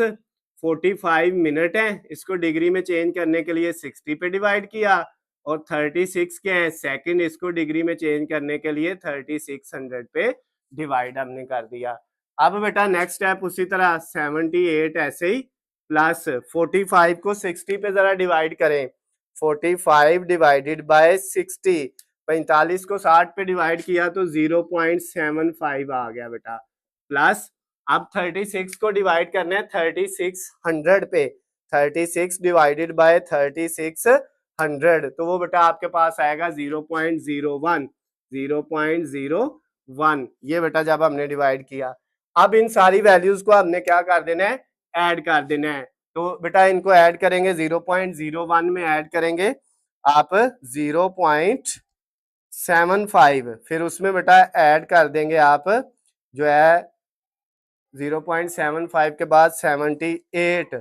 S1: 45 मिनट है, इसको डिग्री में चेंज करने के लिए 60 पे डिवाइड किया, और 36 के हैं सेकंड, इसको डिग्री में चेंज करने के लिए 3600 पे डिवाइड हमने कर दिया। अब बेटा नेक्स्ट स्टेप उसी तरह 78 ऐसे ही, प्लस 45 को 60 पे जरा डिवाइड करें। 45 डिवाइडेड बाय 60, 45 को 60 पे डिवाइड किया तो 0.75 आ गया बेटा। प्लस अब 36 को डिवाइड करना है 3600 पे, 36 डिवाइडेड बाय 3600, तो वो बेटा आपके पास आएगा 0.01। 0.01, ये बेटा जब हमने डिवाइड किया, अब इन सारी वैल्यूज को हमने क्या कर देना है, ऐड कर देना है। तो बेटा इनको ऐड करेंगे, 0.01 में ऐड करेंगे आप 0.75, फिर उसमें बेटा ऐड कर देंगे आप जो है 0.75 के बाद 78,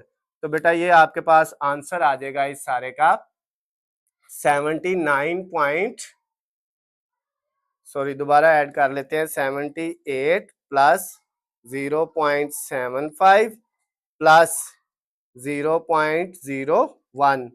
S1: तो बेटा ये आपके पास आंसर आ जाएगा इस सारे का 79 दोबारा ऐड कर लेते हैं, 78 प्लस 0.75 प्लस 0.01,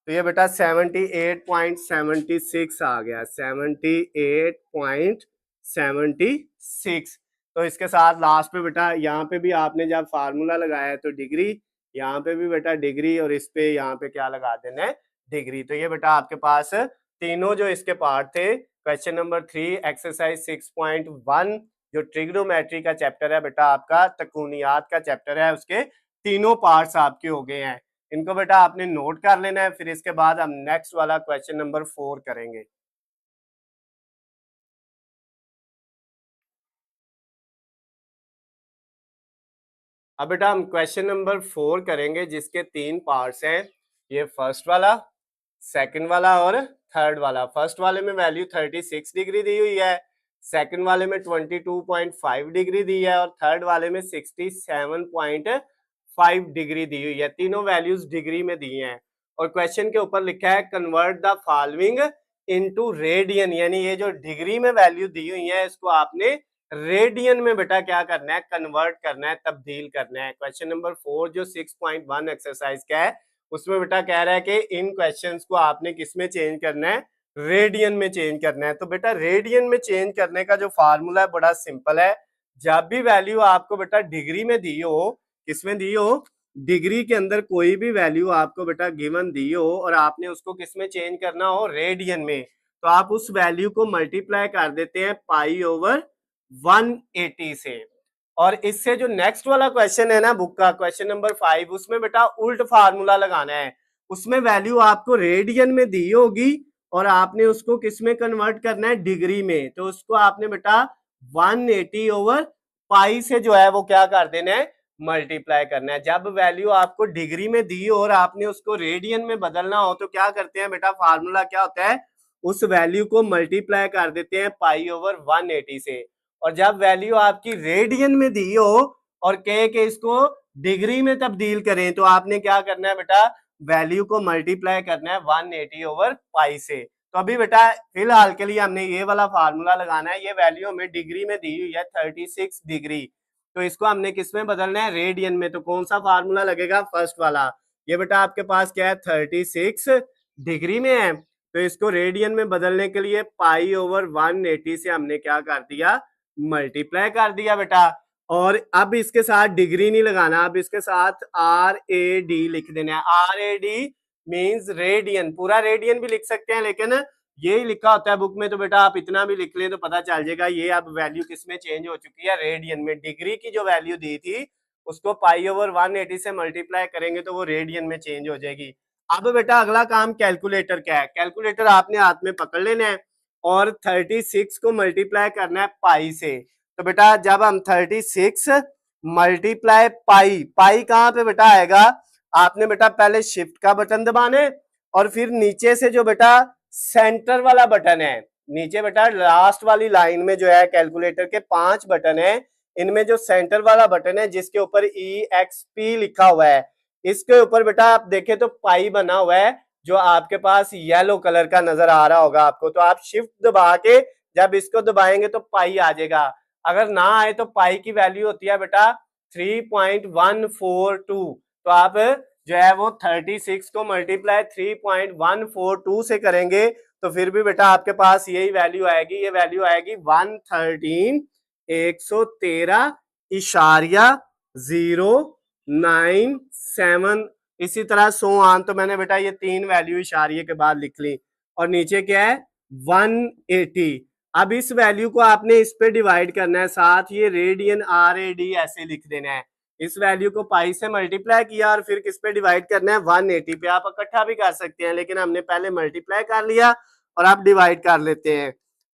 S1: तो ये बेटा 78.76 आ गया, 78.76। तो इसके साथ लास्ट में बेटा यहाँ पे भी आपने जब फार्मूला लगाया है तो डिग्री, यहाँ पे भी बेटा डिग्री, और इस पे यहाँ पे क्या लगा देना है, डिग्री। तो ये बेटा आपके पास तीनों जो इसके पार्ट थे, क्वेश्चन नंबर 3 एक्सरसाइज 6.1 जो ट्रिग्नोमेट्री का चैप्टर है बेटा आपका, तकूनियात का चैप्टर है, उसके तीनों पार्ट्स आपके हो गए हैं। इनको बेटा आपने नोट कर लेना है, फिर इसके बाद हम नेक्स्ट वाला क्वेश्चन नंबर 4 करेंगे। अब बेटा हम क्वेश्चन नंबर 4 करेंगे जिसके 3 पार्ट्स हैं, ये फर्स्ट वाला, सेकंड वाला और थर्ड वाला। फर्स्ट वाले में वैल्यू 36 डिग्री दी हुई है, सेकंड वाले में 22.5 डिग्री दी है, और थर्ड वाले में 67.5 डिग्री दी हुई है। तीनों वैल्यूज डिग्री में दी हैं, और क्वेश्चन के ऊपर लिखा है convert the following into radian, यानी ये जो डिग्री में वैल्यू दी हुई है इसको आपने रेडियन में बेटा क्या करना है, कन्वर्ट करना है, तब्दील करना है। क्वेश्चन नंबर 4 जो 6.1 एक्सरसाइज का है उसमें बेटा कह रहा है कि इन क्वेश्चंस को आपने किस में चेंज करना है, रेडियन में चेंज करना है। तो बेटा रेडियन में चेंज करने का जो फार्मूला है बड़ा सिंपल है, जब भी वैल्यू आपको बेटा डिग्री में दी हो, किसमें दी हो, डिग्री के अंदर कोई भी वैल्यू आपको बेटा गिवन दी हो और आपने उसको किस में चेंज करना हो, रेडियन में, तो आप उस वैल्यू को मल्टीप्लाई कर देते हैं पाई ओवर 180 से। और इससे जो नेक्स्ट वाला क्वेश्चन है ना बुक का, क्वेश्चन नंबर 5, उसमें बेटा उल्ट फार्मूला लगाना है। उसमें वैल्यू आपको रेडियन में दी होगी और आपने उसको किस में कन्वर्ट करना है, डिग्री में, तो उसको आपने बेटा 180 ओवर पाई से जो है वो क्या कर देना है, मल्टीप्लाई करना है। जब वैल्यू आपको डिग्री में दी और आपने उसको रेडियन में बदलना हो तो क्या करते हैं बेटा, फार्मूला क्या होता है, उस वैल्यू को मल्टीप्लाई कर देते हैं पाई ओवर 180 से। और जब वैल्यू आपकी रेडियन में दी हो और कहे कि इसको डिग्री में तब्दील करें तो आपने क्या करना है बेटा, वैल्यू को मल्टीप्लाई करना है 180 ओवर पाई से। तो अभी बेटा फिलहाल के लिए हमने ये वाला फार्मूला लगाना है, ये वैल्यू हमें डिग्री में दी हुई है 36 डिग्री, तो इसको हमने किस में बदलना है, रेडियन में। तो कौन सा फार्मूला लगेगा, फर्स्ट वाला। ये बेटा आपके पास क्या है, 36 डिग्री में है, तो इसको रेडियन में बदलने के लिए पाई ओवर 180 से हमने क्या कर दिया, मल्टीप्लाई कर दिया बेटा। और अब इसके साथ डिग्री नहीं लगाना, अब इसके साथ RAD लिख देना है। RAD मींस रेडियन, पूरा रेडियन भी लिख सकते हैं लेकिन यही लिखा होता है बुक में, तो बेटा आप इतना भी लिख लें तो पता चल जाएगा ये अब वैल्यू किसमें चेंज हो चुकी है, रेडियन में। डिग्री की जो वैल्यू दी थी उसको पाई ओवर 180 से मल्टीप्लाई करेंगे तो वो रेडियन में चेंज हो जाएगी। अब बेटा अगला काम कैलकुलेटर का है, कैलकुलेटर आपने हाथ में पकड़ लेना है और 36 को मल्टीप्लाई करना है पाई से। तो बेटा जब हम 36 मल्टीप्लाई पाई, पाई कहाँ पे बेटा आएगा, आपने बेटा पहले शिफ्ट का बटन दबाने और फिर नीचे से जो बेटा सेंटर वाला बटन है, नीचे बेटा लास्ट वाली लाइन में जो है कैलकुलेटर के 5 बटन है, इनमें जो सेंटर वाला बटन है जिसके ऊपर EXP लिखा हुआ है, इसके ऊपर बेटा आप देखें तो पाई बना हुआ है जो आपके पास येलो कलर का नजर आ रहा होगा आपको। तो आप शिफ्ट दबा के जब इसको दबाएंगे तो पाई आ जाएगा, अगर ना आए तो पाई की वैल्यू होती है बेटा 3.142। तो आप जो है वो 36 को मल्टीप्लाई 3.142 से करेंगे तो फिर भी बेटा आपके पास यही वैल्यू आएगी, ये वैल्यू आएगी 113,097। इसी तरह सो ऑन, तो मैंने बेटा ये 3 वैल्यू इशारिये के बाद लिख ली और नीचे क्या है 180। अब इस वैल्यू को आपने इस पे डिवाइड करना है, साथ ये रेडियन RAD ऐसे लिख देना है। इस वैल्यू को पाई से मल्टीप्लाई किया और फिर किस पे डिवाइड करना है, 180 पे। आप इकट्ठा भी कर सकते हैं लेकिन हमने पहले मल्टीप्लाई कर लिया और अब डिवाइड कर लेते हैं।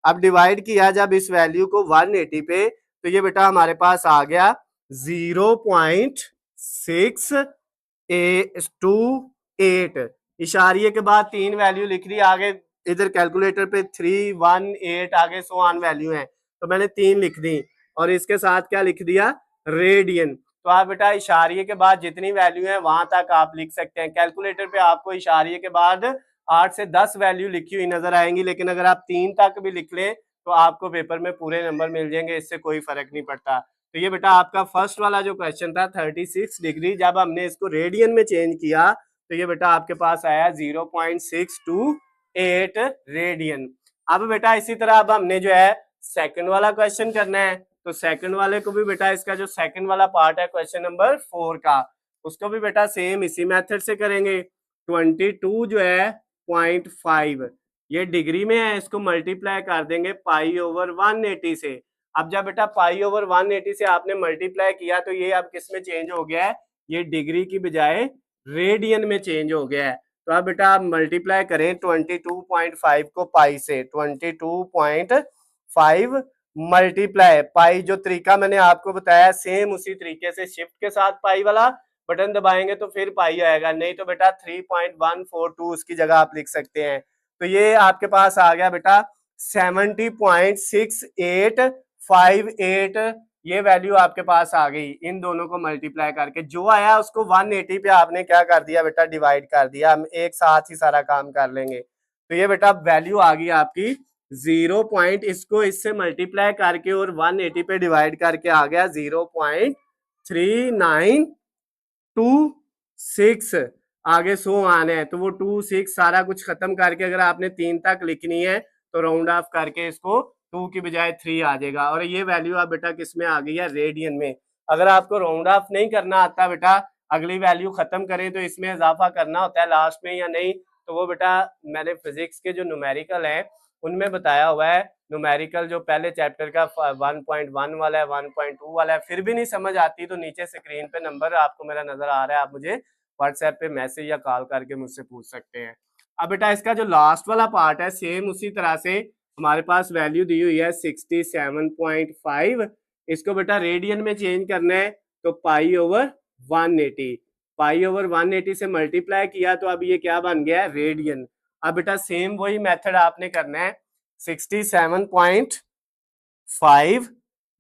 S1: अब डिवाइड किया जब इस वैल्यू को 180 पे, तो ये बेटा हमारे पास आ गया 0.628। इशारिये के बाद 3 वैल्यू लिख दी, आगे इधर कैलकुलेटर पे 3, 1, 8 आगे सो ऑन वैल्यू है, तो मैंने 3 लिख दी और इसके साथ क्या लिख दिया, रेडियन। तो आप बेटा इशारिये के बाद जितनी वैल्यू है वहां तक आप लिख सकते हैं। कैलकुलेटर पे आपको इशारिये के बाद 8 से 10 वैल्यू लिखी हुई नजर आएंगी, लेकिन अगर आप 3 तक भी लिख लें तो आपको पेपर में पूरे नंबर मिल जाएंगे, इससे कोई फर्क नहीं पड़ता। तो ये बेटा आपका फर्स्ट वाला जो क्वेश्चन था 36 डिग्री, जब हमने इसको रेडियन में चेंज किया तो ये बेटा आपके पास आया 0.628 रेडियन। अब बेटा इसी तरह अब हमने जो है सेकंड वाला क्वेश्चन करना है, तो सेकंड वाले को भी बेटा इसका जो सेकंड वाला पार्ट है क्वेश्चन नंबर 4 का, उसको भी बेटा सेम इसी मेथड से करेंगे। 22 जो है 0.5 ये डिग्री में है, इसको मल्टीप्लाई कर देंगे पाई ओवर 180 से। अब जब बेटा पाई ओवर 180 से आपने मल्टीप्लाई किया तो ये अब किस में चेंज हो गया है, ये डिग्री की बजाय रेडियन में चेंज हो गया है। तो अब बेटा आप मल्टीप्लाई करें 22.5 को पाई से, 22.5 मल्टीप्लाई पाई, जो तरीका मैंने आपको बताया सेम उसी तरीके से शिफ्ट के साथ पाई वाला बटन दबाएंगे तो फिर पाई आएगा, नहीं तो बेटा 3.142 उसकी जगह आप लिख सकते हैं। तो ये आपके पास आ गया बेटा 70.6858, ये वैल्यू आपके पास आ गई इन दोनों को मल्टीप्लाई करके। जो आया उसको 180 पे आपने क्या कर दिया बेटा, डिवाइड कर दिया। हम एक साथ ही सारा काम कर लेंगे। तो ये बेटा वैल्यू आ गई आपकी 0 पॉइंट, इसको इससे मल्टीप्लाई करके और 180 पे डिवाइड करके आ गया 0.3926। आगे 100 आने हैं तो वो 26 सारा कुछ खत्म करके अगर आपने 3 तक लिखनी है तो राउंड ऑफ करके इसको 2 की बजाय 3 आ जाएगा। और ये वैल्यू आप बेटा किस में आ गई है, रेडियन में। अगर आपको राउंड ऑफ नहीं करना आता बेटा, अगली वैल्यू खत्म करें तो इसमें इजाफा करना होता है लास्ट में या नहीं, तो वो बेटा मैंने फिजिक्स के जो न्यूमेरिकल है उनमें बताया हुआ है। न्यूमेरिकल जो पहले चैप्टर का 1.1 वाला है, 1.2 वाला है, फिर भी नहीं समझ आती तो नीचे स्क्रीन पे नंबर आपको मेरा नजर आ रहा है, आप मुझे व्हाट्सएप पे मैसेज या कॉल करके मुझसे पूछ सकते हैं। अब बेटा इसका जो लास्ट वाला पार्ट है सेम उसी तरह से हमारे पास वैल्यू दी हुई है 67.5, इसको बेटा रेडियन में चेंज करना है तो पाई ओवर 180, पाई ओवर 180 से मल्टीप्लाई किया तो अब ये क्या बन गया है, रेडियन। अब बेटा सेम वही मेथड आपने करना है, 67.5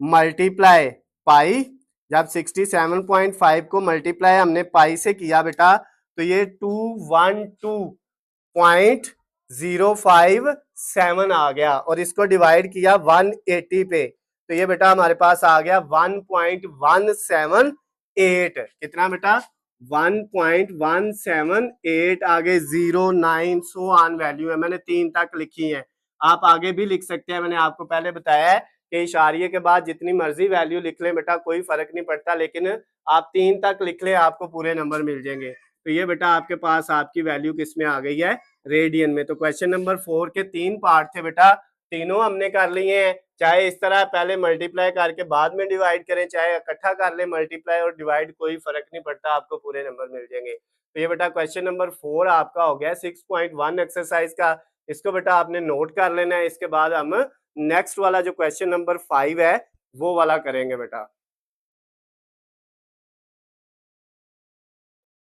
S1: मल्टीप्लाई पाई, जब 67.5 को मल्टीप्लाई हमने पाई से किया बेटा तो ये 212.057 आ गया, और इसको डिवाइड किया 180 पे तो ये बेटा हमारे पास आ गया 1.178। कितना बेटा, 1.178। आगे 0, 9 सो ऑन वैल्यू है, मैंने 3 तक लिखी है, आप आगे भी लिख सकते हैं। मैंने आपको पहले बताया है कि इशारिये के बाद जितनी मर्जी वैल्यू लिख लें बेटा कोई फर्क नहीं पड़ता, लेकिन आप 3 तक लिख लें आपको पूरे नंबर मिल जाएंगे। तो ये बेटा आपके पास आपकी वैल्यू किस में आ गई है, रेडियन में। तो क्वेश्चन नंबर 4 के 3 पार्ट थे बेटा, तीनों हमने कर लिए हैं, चाहे इस तरह पहले मल्टीप्लाई करके बाद में डिवाइड करें, चाहे इकट्ठा कर ले मल्टीप्लाई और डिवाइड, कोई फर्क नहीं पड़ता, आपको पूरे नंबर मिल जाएंगे। तो ये बेटा क्वेश्चन नंबर 4 आपका हो गया 6.1 एक्सरसाइज का, इसको बेटा आपने नोट कर लेना है। इसके बाद हम नेक्स्ट वाला जो क्वेश्चन नंबर 5 है वो वाला करेंगे बेटा।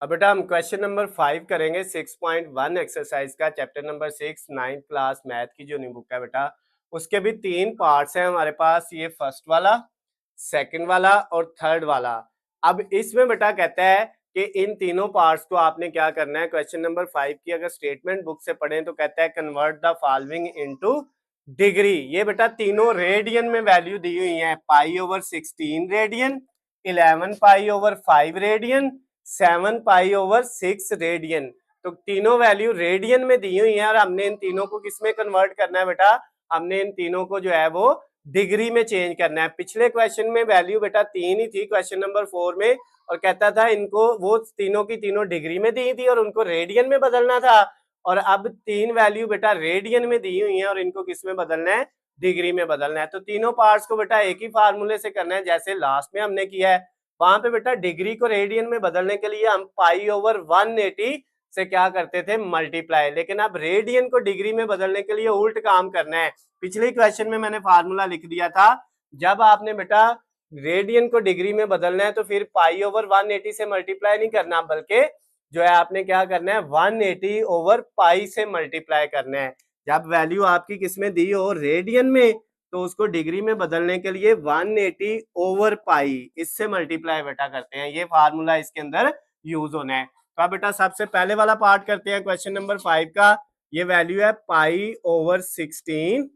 S1: अब बेटा हम क्वेश्चन नंबर 5 करेंगे 6.1 एक्सरसाइज का, chapter number 6 9th class math की जो न्यू बुक है बेटा, उसके भी 3 पार्ट्स हैं हमारे पास, ये फर्स्ट वाला, सेकंड वाला और थर्ड वाला। अब इसमें बेटा कहता है कि इन तीनों पार्ट्स को आपने क्या करना है, क्वेश्चन नंबर 5 की अगर स्टेटमेंट बुक से पढ़ें तो कहता है convert the following into degree. ये बेटा तीनों रेडियन में वैल्यू दी हुई है, pi over 16 radian, 11 pi over 5 radian, 7 pi over 6 radian. तो तीनों वैल्यू रेडियन में दी हुई है और हमने इन तीनों को किस में कन्वर्ट करना है बेटा, हमने इन तीनों को जो है वो डिग्री में चेंज करना है। पिछले क्वेश्चन में वैल्यू बेटा 3 ही थी क्वेश्चन नंबर 4 में, और कहता था इनको वो तीनों की तीनों डिग्री में दी थी और उनको रेडियन में बदलना था, और अब 3 वैल्यू बेटा रेडियन में दी हुई है और इनको किस में बदलना है, डिग्री में बदलना है। तो तीनों पार्ट्स को बेटा एक ही फार्मूले से करना है जैसे लास्ट में हमने किया है। वहां पे बेटा डिग्री को रेडियन में बदलने के लिए हम पाई ओवर 180 से क्या करते थे, मल्टीप्लाई। लेकिन अब रेडियन को डिग्री में बदलने के लिए उल्ट काम करना है। पिछले क्वेश्चन में मैंने फार्मूला लिख दिया था, जब आपने बेटा रेडियन को डिग्री में बदलना है तो फिर पाई ओवर 180 से मल्टीप्लाई नहीं करना, बल्कि जो है आपने क्या करना है, 180 ओवर पाई से मल्टीप्लाई करना है। जब वैल्यू आपकी किसमें दी हो, रेडियन में, तो उसको डिग्री में बदलने के लिए 180 ओवर पाई इससे मल्टीप्लाई बेटा करते हैं। ये फार्मूला इसके अंदर यूज होना है। तो अब बेटा सबसे पहले वाला पार्ट करते हैं क्वेश्चन नंबर 5 का। ये वैल्यू है पाई ओवर 16,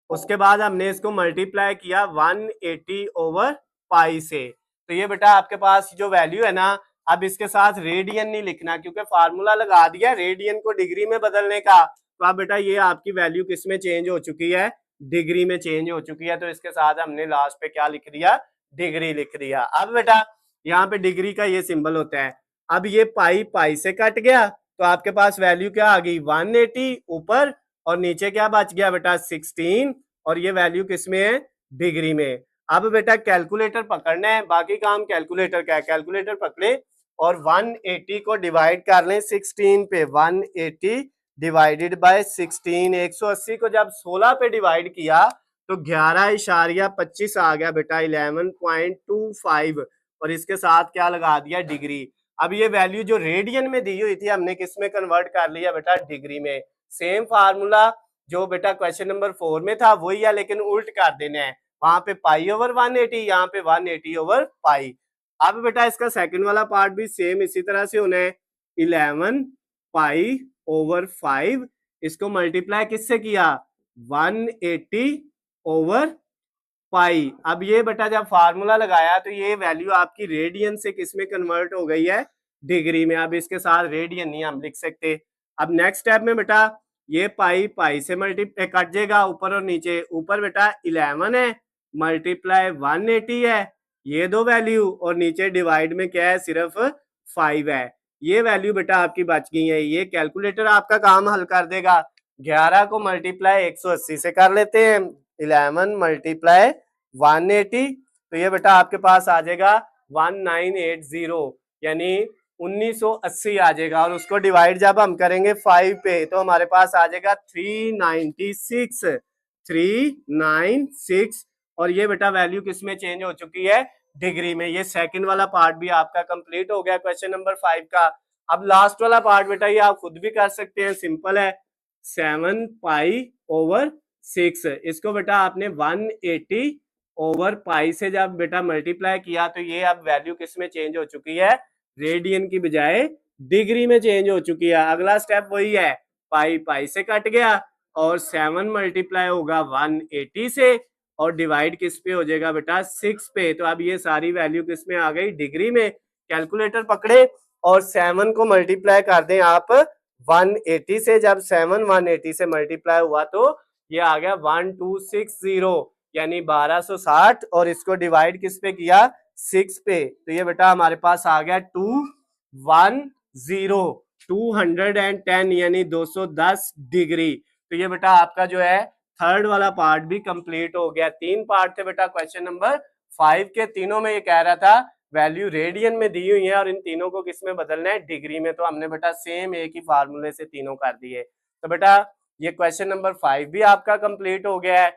S1: उसके बाद हमने इसको मल्टीप्लाई किया 180 ओवर पाई से। तो ये बेटा आपके पास जो वैल्यू है ना, अब इसके साथ रेडियन नहीं लिखना क्योंकि फार्मूला लगा दिया रेडियन को डिग्री में बदलने का। तो अब बेटा ये आपकी वैल्यू किस में चेंज हो चुकी है, डिग्री में चेंज हो चुकी है। तो इसके साथ हमने लास्ट पे क्या लिख दिया, डिग्री लिख दिया। अब बेटा यहाँ पे डिग्री का ये सिंबल होता है। अब ये पाई पाई से कट गया तो आपके पास वैल्यू क्या आ गई, 180 ऊपर, और नीचे क्या बच गया बेटा 16, और ये वैल्यू किसमें है, डिग्री में। अब बेटा कैलकुलेटर पकड़ना है, बाकी काम कैलकुलेटर का है। कैलकुलेटर पकड़े और 180 को डिवाइड कर लें 16 पे। 180 डिवाइडेड बाय 16, 180 को जब 16 पे डिवाइड किया तो 11.25 आ गया बेटा, 11.25, और इसके साथ क्या लगा दिया, डिग्री। अब ये वैल्यू जो रेडियन में दी हुई थी हमने किस में कन्वर्ट कर लिया बेटा, डिग्री में। सेम फार्मूला जो बेटा क्वेश्चन नंबर 4 में था वही है, लेकिन उल्ट कर देना है। वहां पे पाई ओवर 180, यहाँ पे 180 ओवर पाई। अब बेटा इसका सेकंड वाला पार्ट भी सेम इसी तरह से होना है। 11 पाई ओवर 5, इसको मल्टीप्लाई किससे किया, 180 ओवर पाई। अब ये बेटा जब फार्मूला लगाया तो ये वैल्यू आपकी रेडियन से किसमें कन्वर्ट हो गई है, डिग्री में। अब इसके साथ रेडियन नहीं हम लिख सकते। अब नेक्स्ट स्टेप में बेटा ये पाई पाई से मल्टीप्लाई कट जाएगा ऊपर और नीचे। ऊपर बेटा 11 है मल्टीप्लाई 180 है, ये दो वैल्यू, और नीचे डिवाइड में क्या है, सिर्फ 5 है। ये वैल्यू बेटा आपकी बच गई है। ये कैलकुलेटर आपका काम हल कर देगा। 11 को मल्टीप्लाई 180 से कर लेते हैं, 11 मल्टीप्लाई 180, तो ये बेटा आपके पास आ जाएगा 1980, यानी 1980 आ जाएगा। और उसको डिवाइड जब हम करेंगे 5 पे तो हमारे पास आ जाएगा 396, 396, और ये बेटा वैल्यू किस में चेंज हो चुकी है, डिग्री में। ये सेकंड वाला पार्ट भी आपका कंप्लीट हो गया क्वेश्चन नंबर 5 का। अब लास्ट वाला पार्ट बेटा ये आप खुद भी कर सकते हैं, सिंपल है। 7 पाई ओवर 6, इसको बेटा आपने 180 ओवर पाई से जब बेटा मल्टीप्लाई किया तो ये अब वैल्यू किस में चेंज हो चुकी है, रेडियन की बजाय डिग्री में चेंज हो चुकी है। अगला स्टेप वही है, पाई पाई से कट गया और 7 मल्टीप्लाई होगा 180 से, और डिवाइड किस पे हो जाएगा बेटा, 6 पे। तो अब ये सारी वैल्यू किस में आ गई, डिग्री में। कैलकुलेटर पकड़े और 7 को मल्टीप्लाई कर दें आप 180 से। जब 7 180 से मल्टीप्लाई हुआ तो ये आ गया 1260, यानी 1260, और इसको डिवाइड किस पे किया, 6 पे। तो ये बेटा हमारे पास आ गया 210, 210 यानी 210 डिग्री। तो ये बेटा आपका जो है थर्ड वाला पार्ट भी कंप्लीट हो गया। 3 पार्ट थे बेटा क्वेश्चन नंबर 5 के। तीनों में ये कह रहा था वैल्यू रेडियन में दी हुई है और इन तीनों को किस में बदलना है, डिग्री में। तो हमने बेटा सेम एक ही फार्मूले से तीनों कर दिए। तो बेटा ये क्वेश्चन नंबर 5 भी आपका कंप्लीट हो गया है।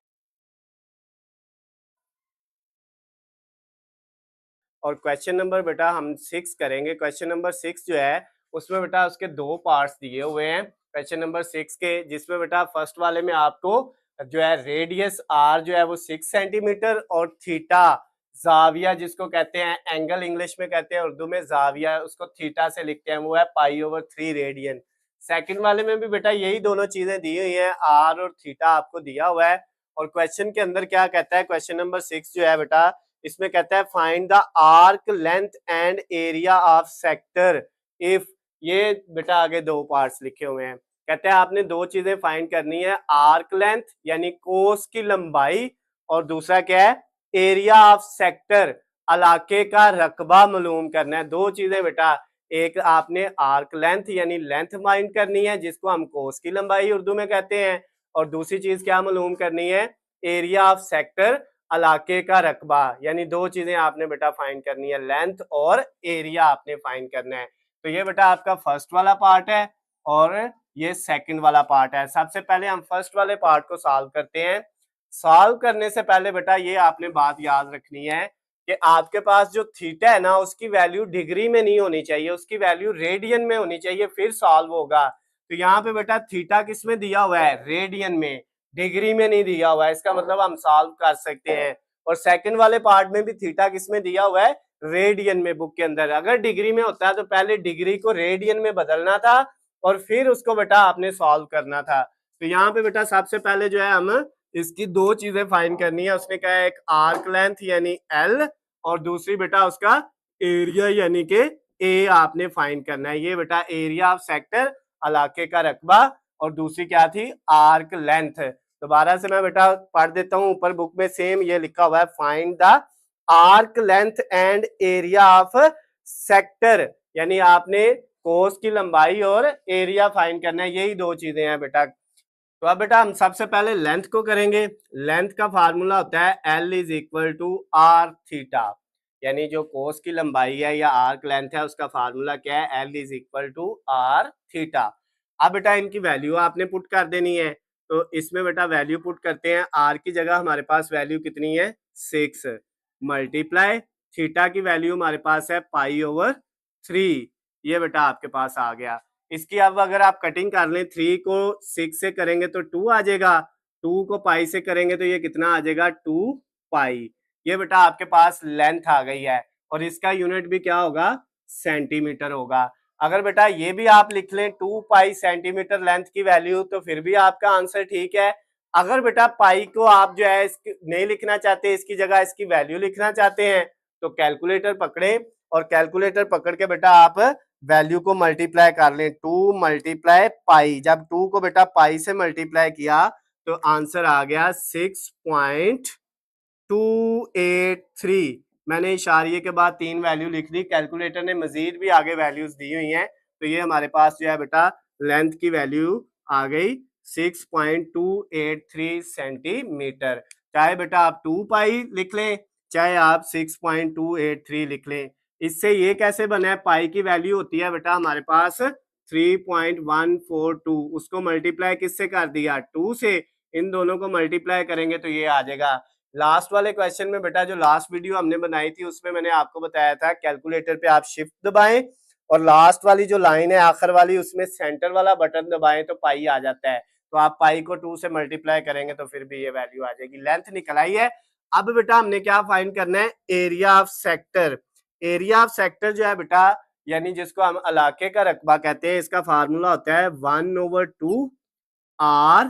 S1: और क्वेश्चन नंबर बेटा हम 6 करेंगे। क्वेश्चन नंबर 6 जो है उसमें बेटा उसके 2 पार्ट्स दिए हुए हैं क्वेश्चन नंबर 6 के, जिसमें बेटा फर्स्ट वाले में आपको जो है रेडियस आर जो है वो 6 सेंटीमीटर और थीटा जाविया जिसको कहते हैं, एंगल इंग्लिश में कहते हैं, उर्दू में जाविया, उसको थीटा से लिखते हैं, वो है पाई ओवर 3 रेडियन। सेकंड वाले में भी बेटा यही दोनों चीजें दी हुई हैं, आर और थीटा आपको दिया हुआ है। और क्वेश्चन के अंदर क्या कहता है, क्वेश्चन नंबर 6 जो है बेटा इसमें कहता है find the arc length and area of sector if. ये बेटा आगे 2 पार्ट्स लिखे हुए हैं। कहते हैं आपने 2 चीजें फाइंड करनी है, आर्क लेंथ यानी कोस की लंबाई, और दूसरा क्या है, एरिया ऑफ सेक्टर, इलाके का रकबा मालूम करना है। 2 चीजें बेटा, एक आपने आर्क लेंथ यानी लेंथ फाइंड करनी है जिसको हम कोस की लंबाई उर्दू में कहते हैं, और दूसरी चीज क्या मालूम करनी है, एरिया ऑफ सेक्टर, इलाके का रकबा। यानी 2 चीजें आपने बेटा फाइंड करनी है, लेंथ और एरिया आपने फाइंड करना है। तो ये बेटा आपका फर्स्ट वाला पार्ट है और ये सेकंड वाला पार्ट है। सबसे पहले हम फर्स्ट वाले पार्ट को सॉल्व करते हैं। सॉल्व करने से पहले बेटा ये आपने बात याद रखनी है कि आपके पास जो थीटा है ना उसकी वैल्यू डिग्री में नहीं होनी चाहिए, उसकी वैल्यू रेडियन में होनी चाहिए, फिर सॉल्व होगा। तो यहाँ पे बेटा थीटा किस में दिया हुआ है? रेडियन में, डिग्री में नहीं दिया हुआ है। इसका मतलब हम सॉल्व कर सकते हैं। और सेकंड वाले पार्ट में भी थीटा किस में दिया हुआ है? रेडियन में बुक के अंदर। अगर डिग्री में होता है तो पहले डिग्री को रेडियन में बदलना था और फिर उसको बेटा आपने सॉल्व करना था। तो यहाँ पे बेटा सबसे पहले जो है हम इसकी दो चीजें फाइंड करनी है। उसने कहा है एक आर्क लेंथ यानी एल और दूसरी बेटा उसका एरिया यानी कि ए आपने फाइंड करना है। ये बेटा एरिया ऑफ सेक्टर, इलाके का रकबा, और दूसरी क्या थी? Arc length. दोबारा से मैं बेटा पढ़ देता हूँ, ऊपर बुक में सेम ये लिखा हुआ है, find the arc length and area of sector, यानी आपने कोस की लंबाई और एरिया फाइंड करना है। यही दो चीजें हैं बेटा। तो अब बेटा हम सबसे पहले लेंथ को करेंगे। लेंथ का फार्मूला होता है L is equal to r theta, यानी जो कोस की लंबाई है या आर्क लेंथ है उसका फार्मूला क्या है? L is equal to r theta. अब बेटा इनकी वैल्यू आपने पुट कर देनी है। तो इसमें बेटा वैल्यू पुट करते हैं। आर की जगह हमारे पास वैल्यू कितनी है? 6 मल्टीप्लाई थीटा की वैल्यू हमारे पास है पाई ओवर 3। ये बेटा आपके पास आ गया। इसकी अब अगर आप कटिंग कर लें, 3 को 6 से करेंगे तो 2 आ जाएगा, 2 को पाई से करेंगे तो ये कितना आ जाएगा? 2 पाई। ये बेटा आपके पास लेंथ आ गई है और इसका यूनिट भी क्या होगा? सेंटीमीटर होगा। अगर बेटा ये भी आप लिख लें 2 पाई सेंटीमीटर लेंथ की वैल्यू, तो फिर भी आपका आंसर ठीक है। अगर बेटा पाई को आप जो है नहीं लिखना चाहते, इसकी जगह इसकी वैल्यू लिखना चाहते हैं, तो कैलकुलेटर पकड़े और कैलकुलेटर पकड़ के बेटा आप वैल्यू को मल्टीप्लाई कर लें। 2 मल्टीप्लाई पाई, जब 2 को बेटा पाई से मल्टीप्लाई किया तो आंसर आ गया 6.283। मैंने इशारिये के बाद 3 वैल्यू लिख दी, कैलकुलेटर ने मजीद भी आगे वैल्यूज दी हुई हैं। तो ये हमारे पास जो है बेटा लेंथ की वैल्यू आ गई 6.283 सेंटीमीटर। चाहे बेटा आप 2 पाई लिख लें, चाहे आप 6.283 लिख लें। इससे ये कैसे बना है? पाई की वैल्यू होती है बेटा हमारे पास 3.142, उसको मल्टीप्लाई किससे कर दिया? 2 से। इन दोनों को मल्टीप्लाई करेंगे तो ये आ जाएगा। लास्ट वाले क्वेश्चन में बेटा जो लास्ट वीडियो हमने बनाई थी उसमें मैंने आपको बताया था कैलकुलेटर पे आप शिफ्ट दबाएं और लास्ट वाली जो लाइन है आखिर वाली उसमें सेंटर वाला बटन दबाएं तो पाई आ जाता है। तो आप पाई को 2 से मल्टीप्लाई करेंगे तो फिर भी ये वैल्यू आ जाएगी। लेंथ निकल आई है। अब बेटा हमने क्या फाइंड करना है? Area of sector. Area of sector जो है बेटा, यानी जिसको हम इलाके का रकबा कहते हैं, इसका फार्मूला होता है 1/2 आर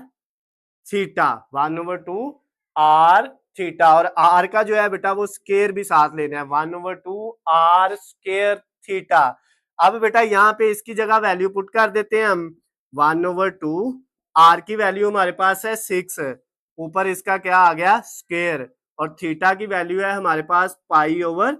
S1: थीटा। 1/2 आर थीटा, और आर का जो है बेटा वो स्केयर भी साथ लेना है, 1/2 आर स्केयर थीटा। अब बेटा यहाँ पे इसकी जगह वैल्यू पुट कर देते हैं हम। 1/2 आर की वैल्यू हमारे पास है 6, ऊपर इसका क्या आ गया? स्केयर, और थीटा की वैल्यू है हमारे पास पाई ओवर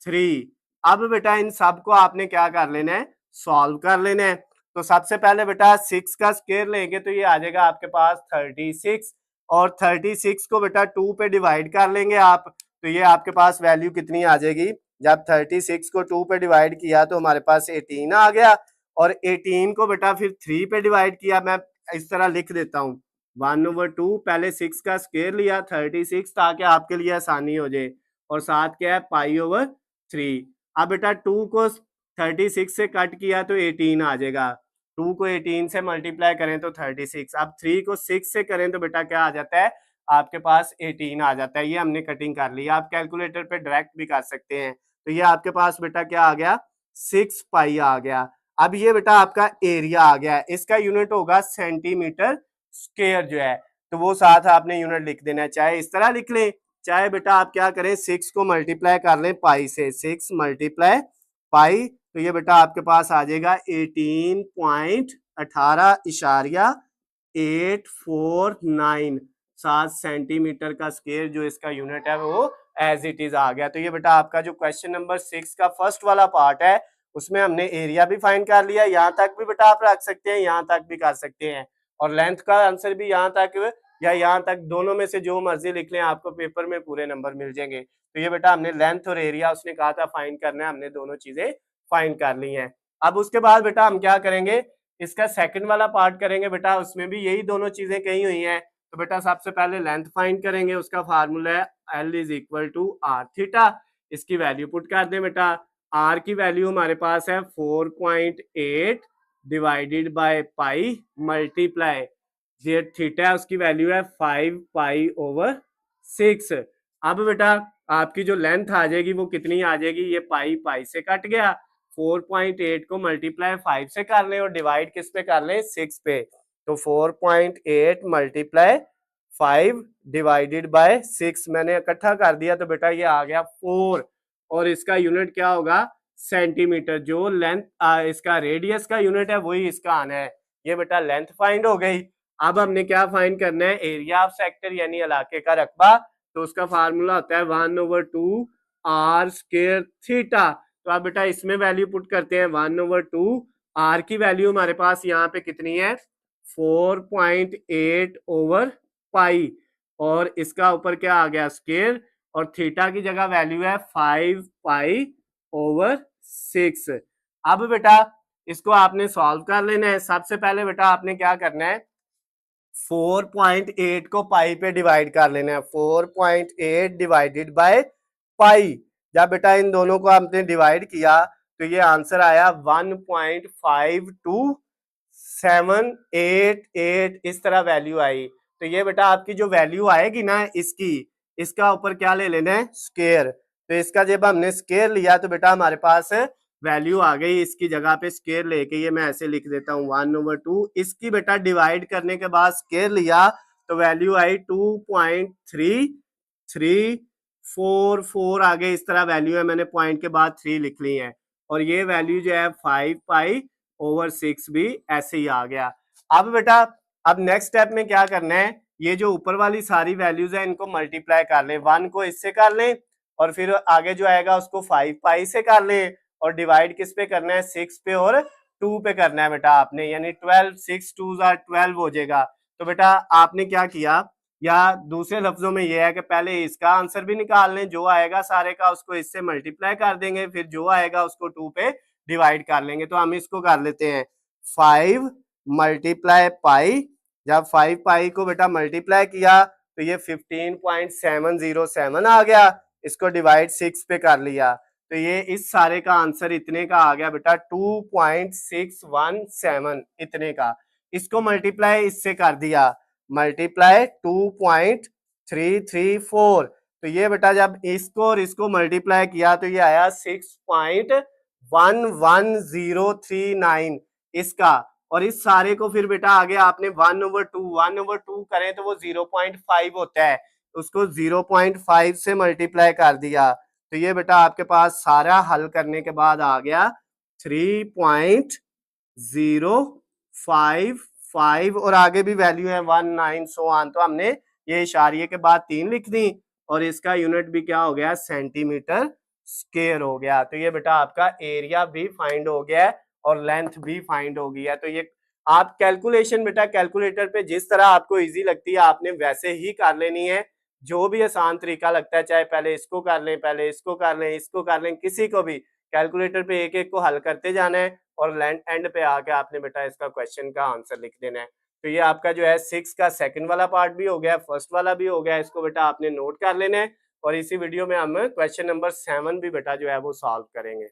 S1: 3। अब बेटा इन सब को आपने क्या कर लेना है? सॉल्व कर लेना है। तो सबसे पहले बेटा 6 का स्केयर लेंगे तो ये आ जाएगा आपके पास 36, और 36 को बेटा 2 पे डिवाइड कर लेंगे आप, तो ये आपके पास वैल्यू कितनी आ जाएगी? जब 36 को 2 पे डिवाइड किया तो हमारे पास 18 आ गया, और 18 को बेटा फिर 3 पे डिवाइड किया। मैं इस तरह लिख देता हूँ, 1/2 पहले 6 का स्केयर लिया 36 ताकि आपके लिए आसानी हो जाए, और साथ क्या है? Pi over 3। अब बेटा 2 को 36 से कट किया तो 18 आ जाएगा, 2 को 18 से मल्टीप्लाई करें तो 36, अब 3 को 6 से करें तो बेटा क्या आ जाता है? आपके पास 18 आ जाता है। ये हमने कटिंग कर ली, आप कैलकुलेटर पे डायरेक्ट भी कर सकते हैं। तो ये आपके पास बेटा क्या आ गया? 6 पाई आ गया। अब ये बेटा आपका एरिया आ गया, इसका यूनिट होगा सेंटीमीटर स्क्वायर जो है, तो वो साथ आपने यूनिट लिख देना है, चाहे इस तरह लिख लें, चाहे बेटा आप क्या करें 6 को मल्टीप्लाई कर लें पाई से, 6 मल्टीप्लाई पाई, तो ये बेटा आपके पास आ जाएगा 18.18 7 सेंटीमीटर का स्केयर जो इसका यूनिट है वो एज इट इज आ गया। तो ये बेटा आपका जो क्वेश्चन नंबर 6 का फर्स्ट वाला पार्ट है उसमें हमने एरिया भी फाइंड कर लिया, यहाँ तक भी बेटा आप रख सकते हैं, यहाँ तक भी कर सकते हैं, और लेंथ का आंसर भी यहाँ तक या यहाँ तक, दोनों में से जो मर्जी लिख लें, आपको पेपर में पूरे नंबर मिल जाएंगे। तो ये बेटा हमने लेंथ और एरिया उसने कहा था फाइंड करना है, हमने दोनों चीजें फाइंड कर ली हैं। अब उसके बाद बेटा हम क्या करेंगे, इसका सेकंड वाला पार्ट करेंगे बेटा, उसमें भी यही दोनों चीजें कही हुई हैं। तो बेटा सबसे पहले लेंथ फाइंड करेंगे, उसका फार्मूला है L is equal to r theta. इसकी वैल्यू पुट कर दें बेटा, आर की वैल्यू हमारे पास है 4.8 divided by pi multiply J theta है उसकी वैल्यू है 5 पाई ओवर 6। अब बेटा आपकी जो लेंथ आ जाएगी वो कितनी आ जाएगी, ये पाई पाई से कट गया, 4.8 को मल्टीप्लाई 5 से कर लें और डिवाइड किस पे कर लें, 6 पे। तो 4.8 मल्टीप्लाई 5 डिवाइडेड बाय 6 मैंने इकट्ठा कर दिया, तो बेटा ये आ गया 4 और इसका यूनिट क्या होगा, सेंटीमीटर। जो लेंथ इसका रेडियस का यूनिट है वही इसका आना है। ये बेटा लेंथ फाइंड हो गई। अब हमने क्या फाइंड करना है, एरिया ऑफ सेक्टर यानी इलाके का रकबा। तो उसका फार्मूला होता है 1/2 आर स्क्वायर थीटा। तो आप बेटा इसमें वैल्यू पुट करते हैं 1/2, आर की वैल्यू हमारे पास यहाँ पे कितनी है 4.8 ओवर पाई और इसका ऊपर क्या आ गया स्क्वायर और थीटा की जगह वैल्यू है 5 पाई ओवर 6। अब बेटा इसको आपने सॉल्व कर लेना है। सबसे पहले बेटा आपने क्या करना है, 4.8 को पाई पे डिवाइड कर लेना है, 4.8 डिवाइडेड बाय पाई। जब बेटा इन दोनों को आपने डिवाइड किया तो ये आंसर आया 1.5278 इस तरह वैल्यू आई। तो ये बेटा आपकी जो वैल्यू आएगी ना इसकी, इसका ऊपर क्या ले लेना है स्क्वायर। तो इसका जब हमने स्क्वायर लिया तो बेटा हमारे पास वैल्यू आ गई, इसकी जगह पे स्क्वायर लेके ये मैं ऐसे लिख देता हूँ 1/2। इसकी बेटा डिवाइड करने के बाद स्क्वायर लिया तो वैल्यू आई 2.3344 आगे इस तरह वैल्यू है, मैंने पॉइंट के बाद 3 लिख ली है और ये वैल्यू जो है 5 पाई ओवर 6 भी ऐसे ही आ गया। अब बेटा अब नेक्स्ट स्टेप में क्या करना है, ये जो ऊपर वाली सारी वैल्यूज है इनको मल्टीप्लाई कर लें, 1 को इससे कर लें और फिर आगे जो आएगा उसको 5 पाई से कर लें और डिवाइड किस पे करना है 6 पे और 2 पे करना है बेटा आपने, यानी 12 6 2s are 12 हो जाएगा। तो बेटा आपने क्या किया, या दूसरे लफ्जों में यह है कि पहले इसका आंसर भी निकाल लें, जो आएगा सारे का उसको इससे मल्टीप्लाई कर देंगे, फिर जो आएगा उसको 2 पे डिवाइड कर लेंगे। तो हम इसको कर लेते हैं 5 मल्टीप्लाई पाई, जब 5 पाई को बेटा मल्टीप्लाई किया तो ये 15.707 आ गया, इसको डिवाइड 6 पे कर लिया तो ये इस सारे का आंसर इतने का आ गया बेटा 2.617 इतने का। इसको मल्टीप्लाई इससे कर दिया, मल्टीप्लाई 2.334, तो ये बेटा जब इसको और इसको मल्टीप्लाई किया तो ये आया 6.11039 इसका। और इस सारे को फिर बेटा आगे आपने 1/2 करें तो वो 0.5 होता है, उसको 0.5 से मल्टीप्लाई कर दिया तो ये बेटा आपके पास सारा हल करने के बाद आ गया 3.055 और आगे भी वैल्यू है 19 सो ऑन। तो हमने ये इशारिये के बाद 3 लिख दी और इसका यूनिट भी क्या हो गया सेंटीमीटर स्क्वायर हो गया। तो ये बेटा आपका एरिया भी फाइंड हो गया है और लेंथ भी फाइंड हो गई है। तो ये आप कैलकुलेशन बेटा कैलकुलेटर पे जिस तरह आपको इजी लगती है आपने वैसे ही कर लेनी है, जो भी आसान तरीका लगता है, चाहे पहले इसको कर लें, पहले इसको कर लें, इसको कर लें, किसी को भी कैलकुलेटर पे एक एक को हल करते जाना है और एंड पे आके आपने बेटा इसका क्वेश्चन का आंसर लिख देना है। तो ये आपका जो है 6 का सेकंड वाला पार्ट भी हो गया, फर्स्ट वाला भी हो गया, इसको बेटा आपने नोट कर लेना है और इसी वीडियो में हम क्वेश्चन नंबर 7 भी बेटा जो है वो सॉल्व करेंगे।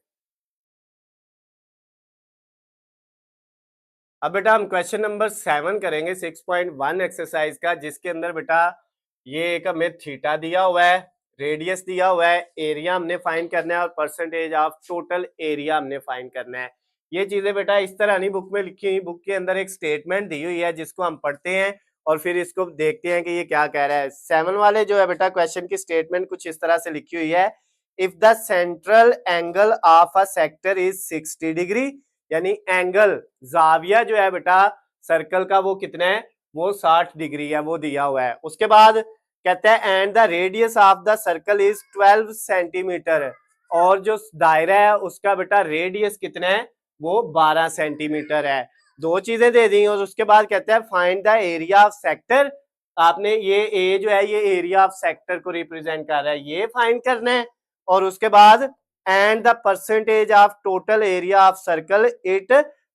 S1: अब बेटा हम क्वेश्चन नंबर 7 करेंगे 6.1 एक्सरसाइज का, जिसके अंदर बेटा ये एक हमें थीटा दिया हुआ है, रेडियस दिया हुआ है, एरिया हमने फाइंड करना है और परसेंटेज ऑफ टोटल एरिया हमने फाइंड करना है। ये चीजें बेटा इस तरह नहीं बुक में लिखी हुई, बुक के अंदर एक स्टेटमेंट दी हुई है जिसको हम पढ़ते हैं और फिर इसको देखते हैं कि ये क्या कह रहा है। 7 वाले जो है बेटा क्वेश्चन की स्टेटमेंट कुछ इस तरह से लिखी हुई है, if the central angle of a sector is 60 degree, यानी एंगल जाविया जो है बेटा सर्कल का वो कितना है, वो 60 डिग्री है, वो दिया हुआ है। उसके बाद कहता है and the radius of the circle is 12 centimetre, और जो दायरा है उसका बेटा रेडियस कितना है, वो 12 सेंटीमीटर है। दो चीजें दे दी और उसके बाद कहता है find the area of sector, आपने ये ए जो है ये एरिया ऑफ सेक्टर को रिप्रेजेंट कर रहा है, ये फाइंड करना है। और उसके बाद and the percentage of total area of circle it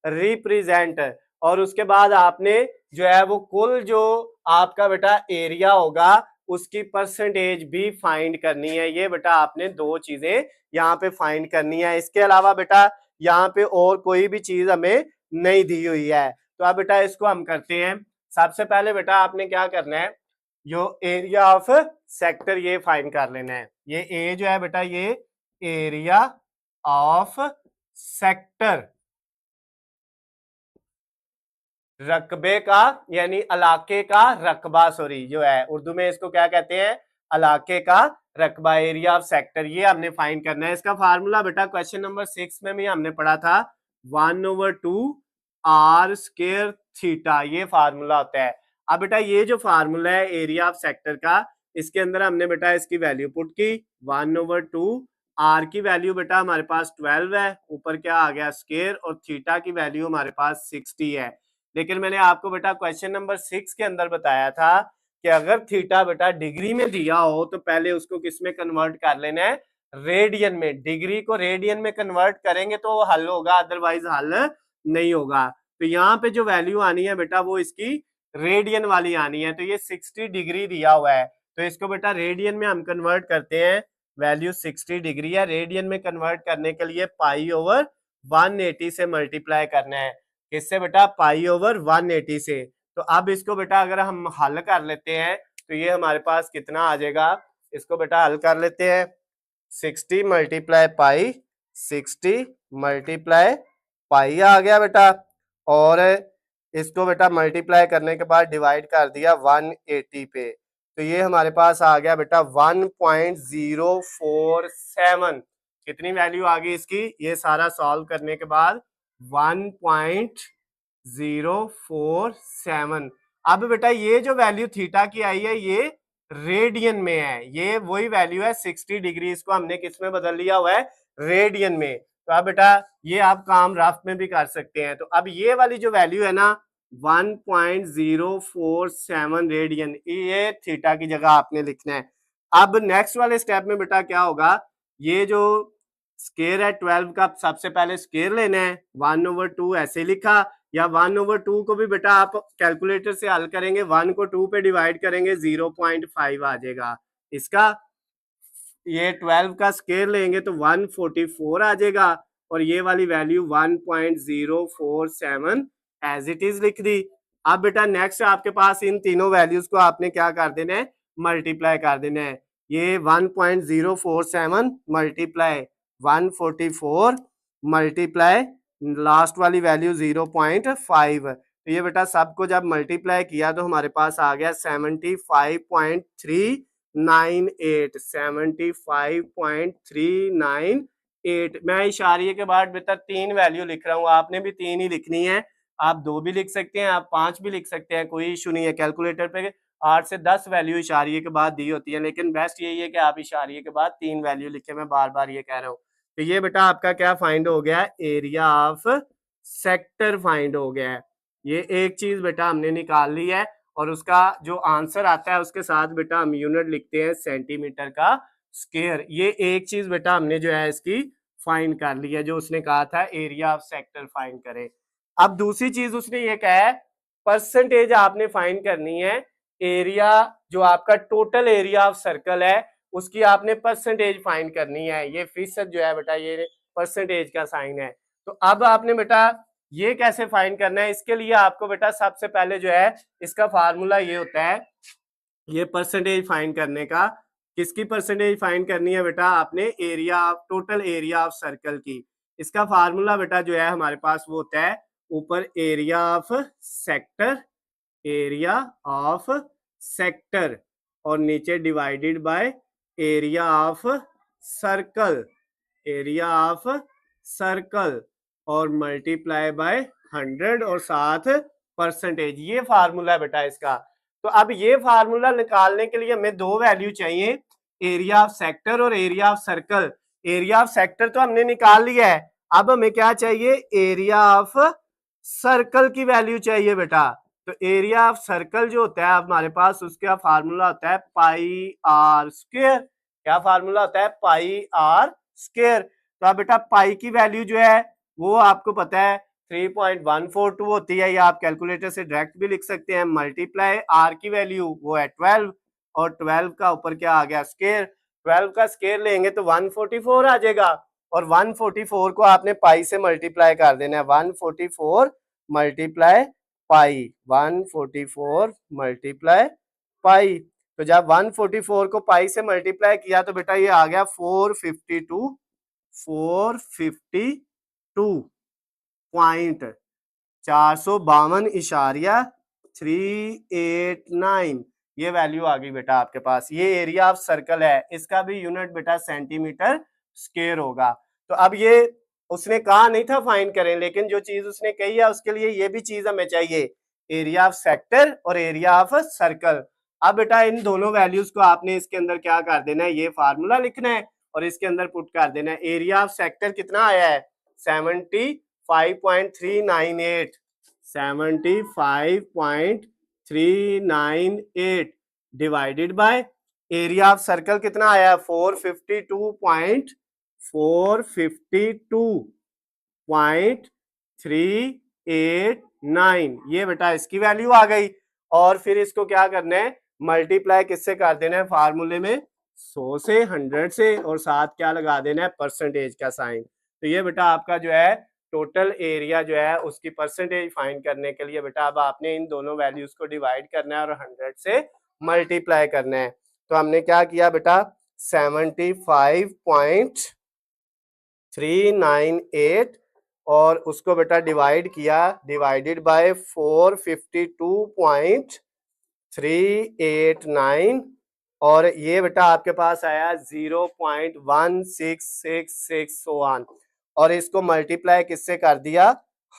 S1: represent. और उसके बाद आपने जो है वो कुल जो आपका बेटा एरिया होगा उसकी परसेंटेज भी फाइंड करनी है। ये बेटा आपने दो चीजें यहाँ पे फाइंड करनी है। इसके अलावा बेटा यहाँ पे और कोई भी चीज हमें नहीं दी हुई है। तो अब बेटा इसको हम करते हैं। सबसे पहले बेटा आपने क्या करना है, जो एरिया ऑफ सेक्टर ये फाइंड कर लेना है। ये ए जो है बेटा ये एरिया ऑफ सेक्टर, रकबे का यानी इलाके का रकबा, सॉरी जो है उर्दू में इसको क्या कहते हैं, इलाके का रकबा, एरिया ऑफ सेक्टर, ये हमने फाइंड करना है। इसका फार्मूला बेटा क्वेश्चन नंबर 6 में भी हमने पढ़ा था 1/2 आर स्क्वायर थीटा, ये फार्मूला होता है। अब बेटा ये जो फार्मूला है एरिया ऑफ सेक्टर का, इसके अंदर हमने बेटा इसकी वैल्यू पुट की 1/2, आर की वैल्यू बेटा हमारे पास 12 है, ऊपर क्या आ गया स्क्वायर, और थीटा की वैल्यू हमारे पास 60 है। लेकिन मैंने आपको बेटा क्वेश्चन नंबर 6 के अंदर बताया था कि अगर थीटा बेटा डिग्री में दिया हो तो पहले उसको किस में कन्वर्ट कर लेना है, रेडियन में। डिग्री को रेडियन में कन्वर्ट करेंगे तो वो हल होगा, अदरवाइज हल नहीं होगा। तो यहाँ पे जो वैल्यू आनी है बेटा वो इसकी रेडियन वाली आनी है। तो ये 60 डिग्री दिया हुआ है, तो इसको बेटा रेडियन में हम कन्वर्ट करते हैं। वैल्यू 60 डिग्री है, रेडियन में कन्वर्ट करने के लिए पाई ओवर 180 से मल्टीप्लाई करना है। किससे बेटा, पाई ओवर 180 से। तो अब इसको बेटा अगर हम हल कर लेते हैं तो ये हमारे पास कितना आ जाएगा, इसको बेटा हल कर लेते हैं। 60 मल्टीप्लाई पाई, 60 मल्टीप्लाई पाई आ गया बेटा, और इसको बेटा मल्टीप्लाई करने के बाद डिवाइड कर दिया 180 पे, तो ये हमारे पास आ गया बेटा 1.047। कितनी वैल्यू आ गई इसकी, ये सारा सॉल्व करने के बाद 1.047। अब बेटा ये जो वैल्यू थीटा की आई है ये रेडियन में है, ये वही वैल्यू है 60 डिग्री, इसको हमने किस में बदल लिया हुआ है, रेडियन में। तो अब बेटा ये आप काम रफ में भी कर सकते हैं। तो अब ये वाली जो वैल्यू है ना 1.047 रेडियन, ये थीटा की जगह आपने लिखना है। अब नेक्स्ट वाले स्टेप में बेटा क्या होगा, ये जो स्केयर है 12 का, सबसे पहले स्केयर लेना है, 1/2 ऐसे लिखा, या 1/2 को भी बेटा आप कैलकुलेटर से हल करेंगे, 1 को 2 पे डिवाइड करेंगे 0.5 आ जाएगा इसका। ये 12 का स्केयर लेंगे तो 144 आ जाएगा, और ये वाली वैल्यू 1.047 एज इट इज लिख दी। अब बेटा नेक्स्ट आपके पास इन तीनों वैल्यूज को आपने क्या कर देना है, मल्टीप्लाई कर देना है। ये 1.047 मल्टीप्लाई 144 मल्टीप्लाई लास्ट वाली वैल्यू 0.5, तो ये बेटा सबको जब मल्टीप्लाई किया तो हमारे पास आ गया 75.398, 75.398। मैं इशारे के बाद बेटा 3 वैल्यू लिख रहा हूँ, आपने भी 3 ही लिखनी है, आप 2 भी लिख सकते हैं, आप 5 भी लिख सकते हैं, कोई इशू नहीं है। कैलकुलेटर पे 8 से 10 वैल्यू इशारे के बाद दी होती है, लेकिन बेस्ट यही है कि आप इशारे के बाद 3 वैल्यू लिखे, मैं बार बार ये कह रहा हूँ। तो ये बेटा आपका क्या फाइंड हो गया, एरिया ऑफ सेक्टर फाइंड हो गया है। ये एक चीज बेटा हमने निकाल ली है, और उसका जो आंसर आता है उसके साथ बेटा हम यूनिट लिखते हैं सेंटीमीटर का स्क्वायर। ये एक चीज बेटा हमने जो है इसकी फाइंड कर ली है, जो उसने कहा था एरिया ऑफ सेक्टर फाइंड करें। अब दूसरी चीज उसने ये कहा है परसेंटेज आपने फाइंड करनी है, एरिया जो आपका टोटल एरिया ऑफ सर्कल है उसकी आपने परसेंटेज फाइंड करनी है। ये फीसद जो है बेटा ये परसेंटेज का साइन है। तो अब आपने बेटा ये कैसे फाइंड करना है, इसके लिए आपको बेटा सबसे पहले जो है इसका फार्मूला ये होता है, ये परसेंटेज फाइंड करने का। किसकी परसेंटेज फाइंड करनी है बेटा, आपने area of total area of circle की। इसका फार्मूला बेटा जो है हमारे पास वो होता है ऊपर area of sector, area of sector, और नीचे divided by area of circle, area of circle, और मल्टीप्लाई बाय 100 और साथ परसेंटेज। ये फार्मूला है बेटा इसका। तो अब ये फार्मूला निकालने के लिए हमें दो वैल्यू चाहिए, एरिया ऑफ सेक्टर और area of circle. Area of sector तो हमने निकाल लिया है, अब हमें क्या चाहिए, एरिया ऑफ सर्कल की वैल्यू चाहिए बेटा। तो एरिया ऑफ सर्कल जो होता है हमारे पास, उसका फार्मूला होता है पाई आर स्क्वायर। क्या फार्मूला होता है, पाई आर स्क्वायर। तो अब बेटा पाई की वैल्यू जो है वो आपको पता है 3.142 होती है, या आप कैलकुलेटर से डायरेक्ट भी लिख सकते हैं। मल्टीप्लाई आर की वैल्यू वो है 12, और 12 का ऊपर क्या आ गया स्केयर, 12 का स्केयर लेंगे तो 144 आ जाएगा, और 144 को आपने पाई से मल्टीप्लाई कर देना है। 144 मल्टीप्लाई पाई, 144 मल्टीप्लाई पाई। तो जब 144 को पाई से मल्टीप्लाई किया तो बेटा ये आ गया 452, 452.389 ये वैल्यू आ गई बेटा आपके पास। ये एरिया ऑफ सर्कल है, इसका भी यूनिट बेटा सेंटीमीटर स्क्वायर होगा। तो अब ये उसने कहा नहीं था फाइंड करें, लेकिन जो चीज उसने कही है उसके लिए ये भी चीज हमें चाहिए, एरिया ऑफ सेक्टर और एरिया ऑफ सर्कल। अब बेटा इन दोनों वैल्यूज को आपने इसके अंदर क्या कर देना है, ये फार्मूला लिखना है और इसके अंदर पुट कर देना है। एरिया ऑफ सेक्टर कितना आया है 75.398, 75.398 divided by area of circle कितना आया है 452.452.389, ये बेटा इसकी वैल्यू आ गई। और फिर इसको क्या करना है, मल्टीप्लाई किससे कर देना है, फार्मूले में 100 से 100 से, और साथ क्या लगा देना है परसेंटेज का साइन। तो ये बेटा आपका जो है टोटल एरिया जो है उसकी परसेंटेज फाइंड करने के लिए बेटा अब आपने इन दोनों वैल्यूज को डिवाइड करना है और 100 से मल्टीप्लाई करना है। तो हमने क्या किया बेटा 75.398 और उसको बेटा डिवाइड किया, डिवाइडेड बाय 452.389, और ये बेटा आपके पास आया 0.1666 और इसको मल्टीप्लाई किससे कर दिया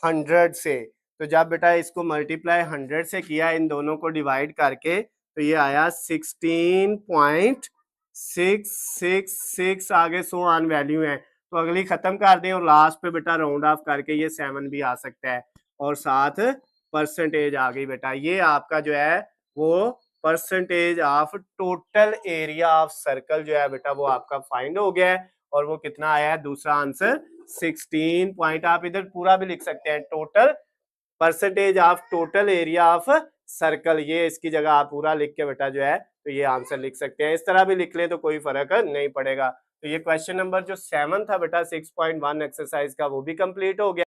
S1: 100 से। तो जब बेटा इसको मल्टीप्लाई 100 से किया इन दोनों को डिवाइड करके तो ये आया 16.666, आगे 100 वैल्यू है तो अगली खत्म कर दें और लास्ट पे बेटा राउंड ऑफ करके ये 7 भी आ सकता है और साथ परसेंटेज आ गई बेटा। ये आपका जो है वो percentage of total area of circle जो है बेटा वो आपका फाइंड हो गया है और वो कितना आया है, दूसरा आंसर 16 पॉइंट। आप इधर पूरा भी लिख सकते हैं, total percentage of total area of circle, ये इसकी जगह आप पूरा लिख के बेटा जो है तो ये आंसर लिख सकते हैं। इस तरह भी लिख ले तो कोई फर्क नहीं पड़ेगा। तो ये क्वेश्चन नंबर जो 7 था बेटा 6.1 एक्सरसाइज का वो भी कंप्लीट हो गया।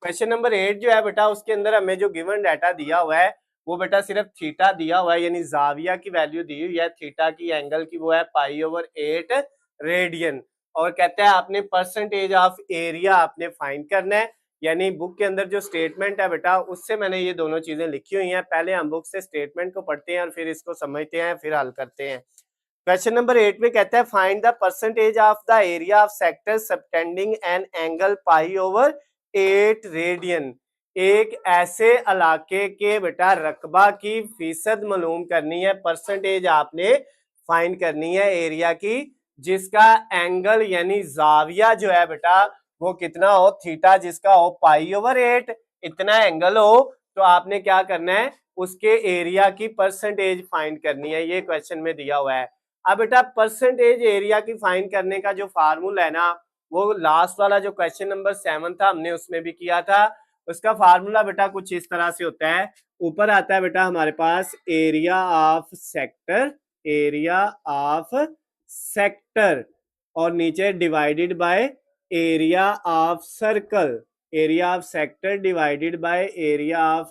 S1: क्वेश्चन नंबर 8 जो है बेटा उसके अंदर हमें जो गिवन डाटा दिया हुआ है वो बेटा सिर्फ थीटा दिया हुआ है, यानी जाविया की वैल्यू दी हुई है, थीटा की एंगल की वो है π/8 रेडियन, और कहते हैं आपने परसेंटेज ऑफ एरिया आपने फाइंड करना है। यानी बुक के अंदर जो स्टेटमेंट है बेटा उससे मैंने ये दोनों चीजें लिखी हुई हैं। पहले हम बुक से स्टेटमेंट को पढ़ते हैं और फिर इसको समझते हैं फिर हल करते हैं। क्वेश्चन नंबर 8 में कहता है find the percentage of the area of sector subtending an angle π/8 radian. एक ऐसे इलाके के बेटा रकबा की फीसद मालूम करनी है, परसेंटेज आपने फाइंड करनी है एरिया की जिसका एंगल यानी जाविया जो है बेटा वो कितना हो, थीटा जिसका हो π/8 इतना एंगल हो, तो आपने क्या करना है उसके एरिया की परसेंटेज फाइंड करनी है। ये क्वेश्चन में दिया हुआ है। अब बेटा परसेंटेज एरिया की फाइंड करने का जो फार्मूला है ना वो लास्ट वाला जो क्वेश्चन नंबर 7 था हमने उसमें भी किया था। उसका फार्मूला बेटा कुछ इस तरह से होता है, ऊपर आता है बेटा हमारे पास area of sector, area of sector, और नीचे divided by area of circle, area of sector divided by area of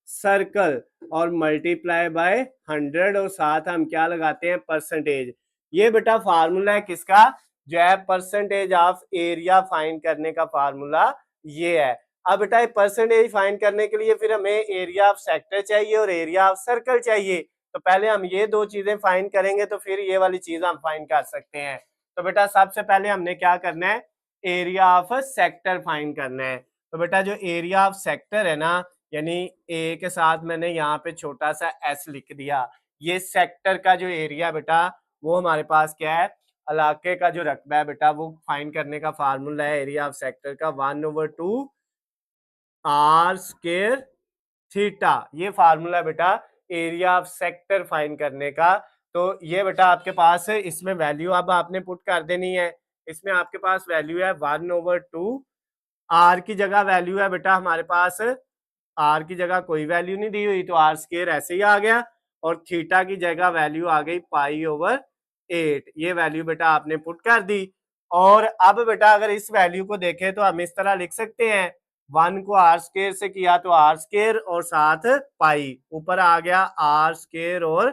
S1: circle, और मल्टीप्लाई बाय 100, और साथ हम क्या लगाते हैं परसेंटेज। ये बेटा फार्मूला है किसका, जो है परसेंटेज ऑफ एरिया फाइंड करने का फार्मूला ये है। अब बेटा परसेंटेज फाइंड करने के लिए फिर हमें एरिया ऑफ सेक्टर चाहिए और एरिया ऑफ सर्कल चाहिए। तो पहले हम ये दो चीजें फाइंड करेंगे तो फिर ये वाली चीज हम फाइंड कर सकते हैं। तो बेटा सबसे पहले हमने क्या करना है, एरिया ऑफ सेक्टर फाइंड करना है। तो बेटा जो एरिया ऑफ सेक्टर है ना, यानी ए के साथ मैंने यहाँ पे छोटा सा एस लिख दिया, ये सेक्टर का जो एरिया बेटा वो हमारे पास क्या है, इलाके का जो रकबा है बेटा वो फाइंड करने का फार्मूला है एरिया ऑफ सेक्टर का 1/2 r²θ। ये फार्मूला बेटा एरिया ऑफ सेक्टर फाइंड करने का तो ये बेटा आपके पास है, इसमें वैल्यू अब आपने पुट कर देनी है। इसमें आपके पास वैल्यू है 1/2। आर की जगह वैल्यू है बेटा हमारे पास, आर की जगह कोई वैल्यू नहीं दी हुई तो आर स्क्वायर ऐसे ही आ गया, और थीटा की जगह वैल्यू आ गई π/8। ये वैल्यू बेटा आपने पुट कर दी। और अब बेटा अगर इस वैल्यू को देखें तो हम इस तरह लिख सकते हैं, 1 को आर स्क्वायर से किया तो आर स्क्वायर और साथ पाई, ऊपर आ गया आर स्क्वायर और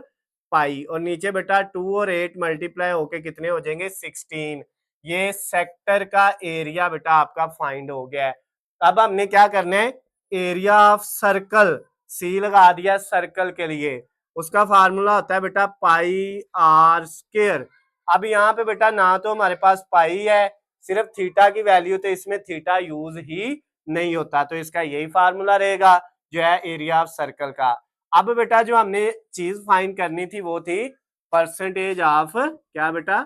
S1: पाई, और नीचे बेटा 2 और 8 मल्टीप्लाई होके कितने हो जाएंगे 16। ये सेक्टर का एरिया बेटा आपका फाइंड हो गया है। अब हमने क्या करना है, एरिया ऑफ सर्कल, सी लगा दिया सर्कल के लिए, उसका फार्मूला होता है बेटा πr²। अब यहाँ पे बेटा ना तो हमारे पास पाई है, सिर्फ थीटा की वैल्यू, तो इसमें थीटा यूज ही नहीं होता, तो इसका यही फार्मूला रहेगा जो है एरिया ऑफ सर्कल का। अब बेटा जो हमने चीज फाइंड करनी थी वो थी परसेंटेज ऑफ, क्या बेटा,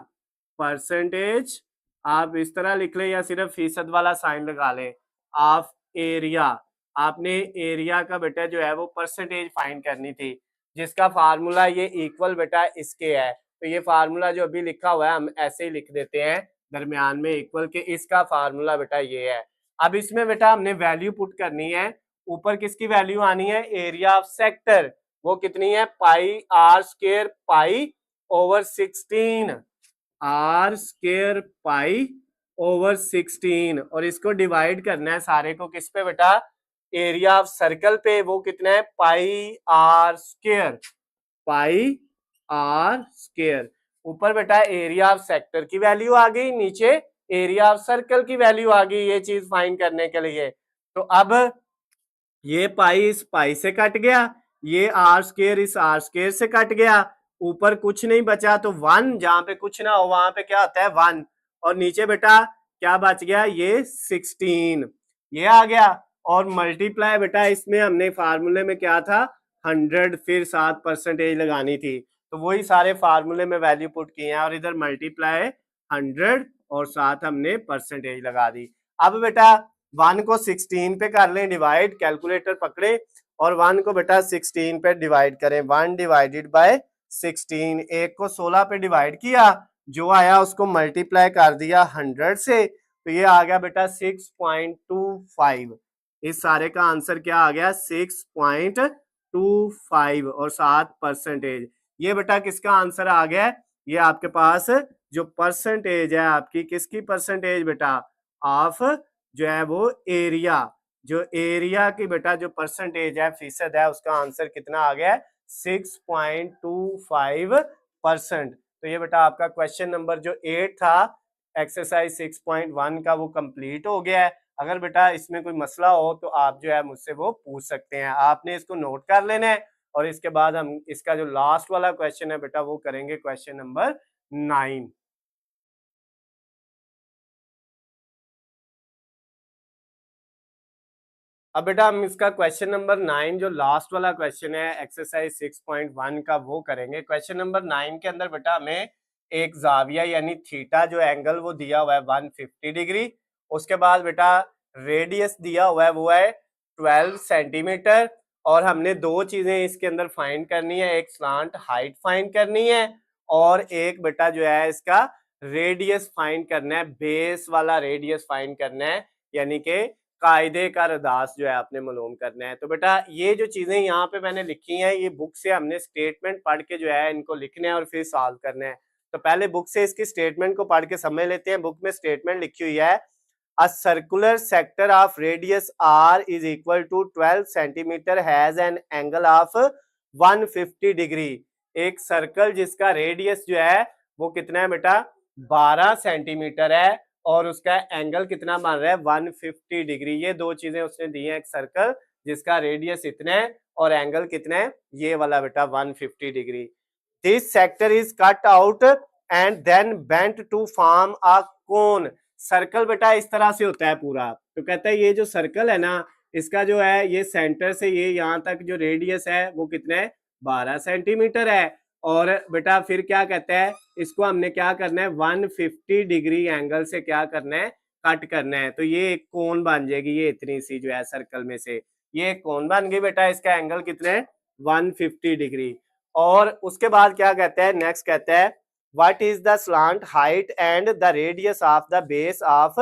S1: परसेंटेज, आप इस तरह लिख ले या सिर्फ फीसद वाला साइन लगा ले, ऑफ एरिया। आपने एरिया का बेटा जो है वो परसेंटेज फाइंड करनी थी, जिसका फार्मूला ये इक्वल बेटा इसके है। तो ये फार्मूला जो अभी लिखा हुआ है हम ऐसे ही लिख देते हैं दरमियान में इक्वल के, इसका फार्मूला बेटा ये है। अब इसमें बेटा हमने वैल्यू पुट करनी है, ऊपर किसकी वैल्यू आनी है, एरिया ऑफ सेक्टर, वो कितनी है πr² π/16, r² π/16, और इसको डिवाइड करना है सारे को किस पे बेटा, एरिया ऑफ सर्कल पे, वो कितना है πr², πr²। ऊपर बेटा एरिया ऑफ सेक्टर की वैल्यू आ गई, नीचे एरिया ऑफ सर्कल की वैल्यू आ गई, ये चीज फाइंड करने के लिए। तो अब ये पाई इस पाई से कट गया, ये आर स्क्वायर इस आर स्क्वायर से कट गया, ऊपर कुछ नहीं बचा तो 1, जहां पे कुछ ना हो वहां पे क्या होता है 1, और नीचे बेटा क्या बच गया, ये 16, ये आ गया। और मल्टीप्लाई बेटा इसमें हमने फार्मूले में क्या था 100, फिर 7% लगानी थी, तो वही सारे फार्मूले में वैल्यू पुट किए हैं, और इधर मल्टीप्लाई 100 और साथ हमने परसेंटेज लगा दी। अब बेटा 1 को 16 पे कर लें डिवाइड, कैलकुलेटर पकड़े और 1 को बेटा 16 पे डिवाइड करें, 1 डिवाइडेड बाय 16, एक को 16 पे डिवाइड किया, जो आया उसको मल्टीप्लाई कर दिया 100 से, तो ये आ गया बेटा 6.25। इस सारे का आंसर क्या आ गया 6.25 और 7%। ये बेटा किसका आंसर आ गया, ये आपके पास जो परसेंटेज है आपकी, किसकी परसेंटेज बेटा, ऑफ जो है वो एरिया, जो एरिया की बेटा जो परसेंटेज है फीसद है, उसका आंसर कितना आ गया 6.25%। तो ये बेटा आपका क्वेश्चन नंबर जो 8 था एक्सरसाइज 6.1 का वो कंप्लीट हो गया है। अगर बेटा इसमें कोई मसला हो तो आप जो है मुझसे वो पूछ सकते हैं, आपने इसको नोट कर लेना है, और इसके बाद हम इसका जो लास्ट वाला क्वेश्चन है बेटा वो करेंगे क्वेश्चन नंबर 9। अब बेटा हम इसका क्वेश्चन नंबर 9 जो लास्ट वाला क्वेश्चन है एक्सरसाइज 6.1 का वो करेंगे। क्वेश्चन नंबर 9 के अंदर बेटा हमें एक जाविया यानी थीटा जो एंगल वो दिया हुआ है 150 डिग्री, उसके बाद बेटा रेडियस दिया हुआ है वो है 12 सेंटीमीटर, और हमने दो चीजें इसके अंदर फाइंड करनी है, एक स्लांट हाइट फाइंड करनी है और एक बेटा जो है इसका रेडियस फाइंड करना है, बेस वाला रेडियस फाइंड करना है, यानी कि कायदे का रदास जो है आपने मालूम करना है। तो बेटा ये जो चीजें यहाँ पे मैंने लिखी हैं ये बुक से हमने स्टेटमेंट पढ़ के जो है इनको लिखना है और फिर सॉल्व करना है। तो पहले बुक से इसकी स्टेटमेंट को पढ़ के समझ लेते हैं। बुक में स्टेटमेंट लिखी हुई है, a circular sector of radius r is equal to 12 centimetre has an angle of 150 degree. एक सर्कल जिसका रेडियस जो है वो कितना है बेटा 12 सेंटीमीटर है और उसका एंगल कितना बन रहा है 150 डिग्री। ये दो चीजें उसने दी हैं, एक सर्कल जिसका रेडियस इतना है और एंगल कितना है ये वाला बेटा 150 degree. This sector is cut out and then bent to form a cone. Circle बेटा इस तरह से होता है पूरा, तो कहता है ये जो सर्कल है ना इसका जो है ये सेंटर से ये यहाँ तक जो रेडियस है वो कितना है 12 सेंटीमीटर है, और बेटा फिर क्या कहता है इसको हमने क्या करना है 150 डिग्री एंगल से क्या करना है कट करना है। तो ये एक कोन बन जाएगी, ये इतनी सी जो है सर्कल में से ये एक कोन बन गई बेटा, इसका एंगल कितना है 150 डिग्री। और उसके बाद क्या कहता है, नेक्स्ट कहता है what is the slant height and the radius of the base of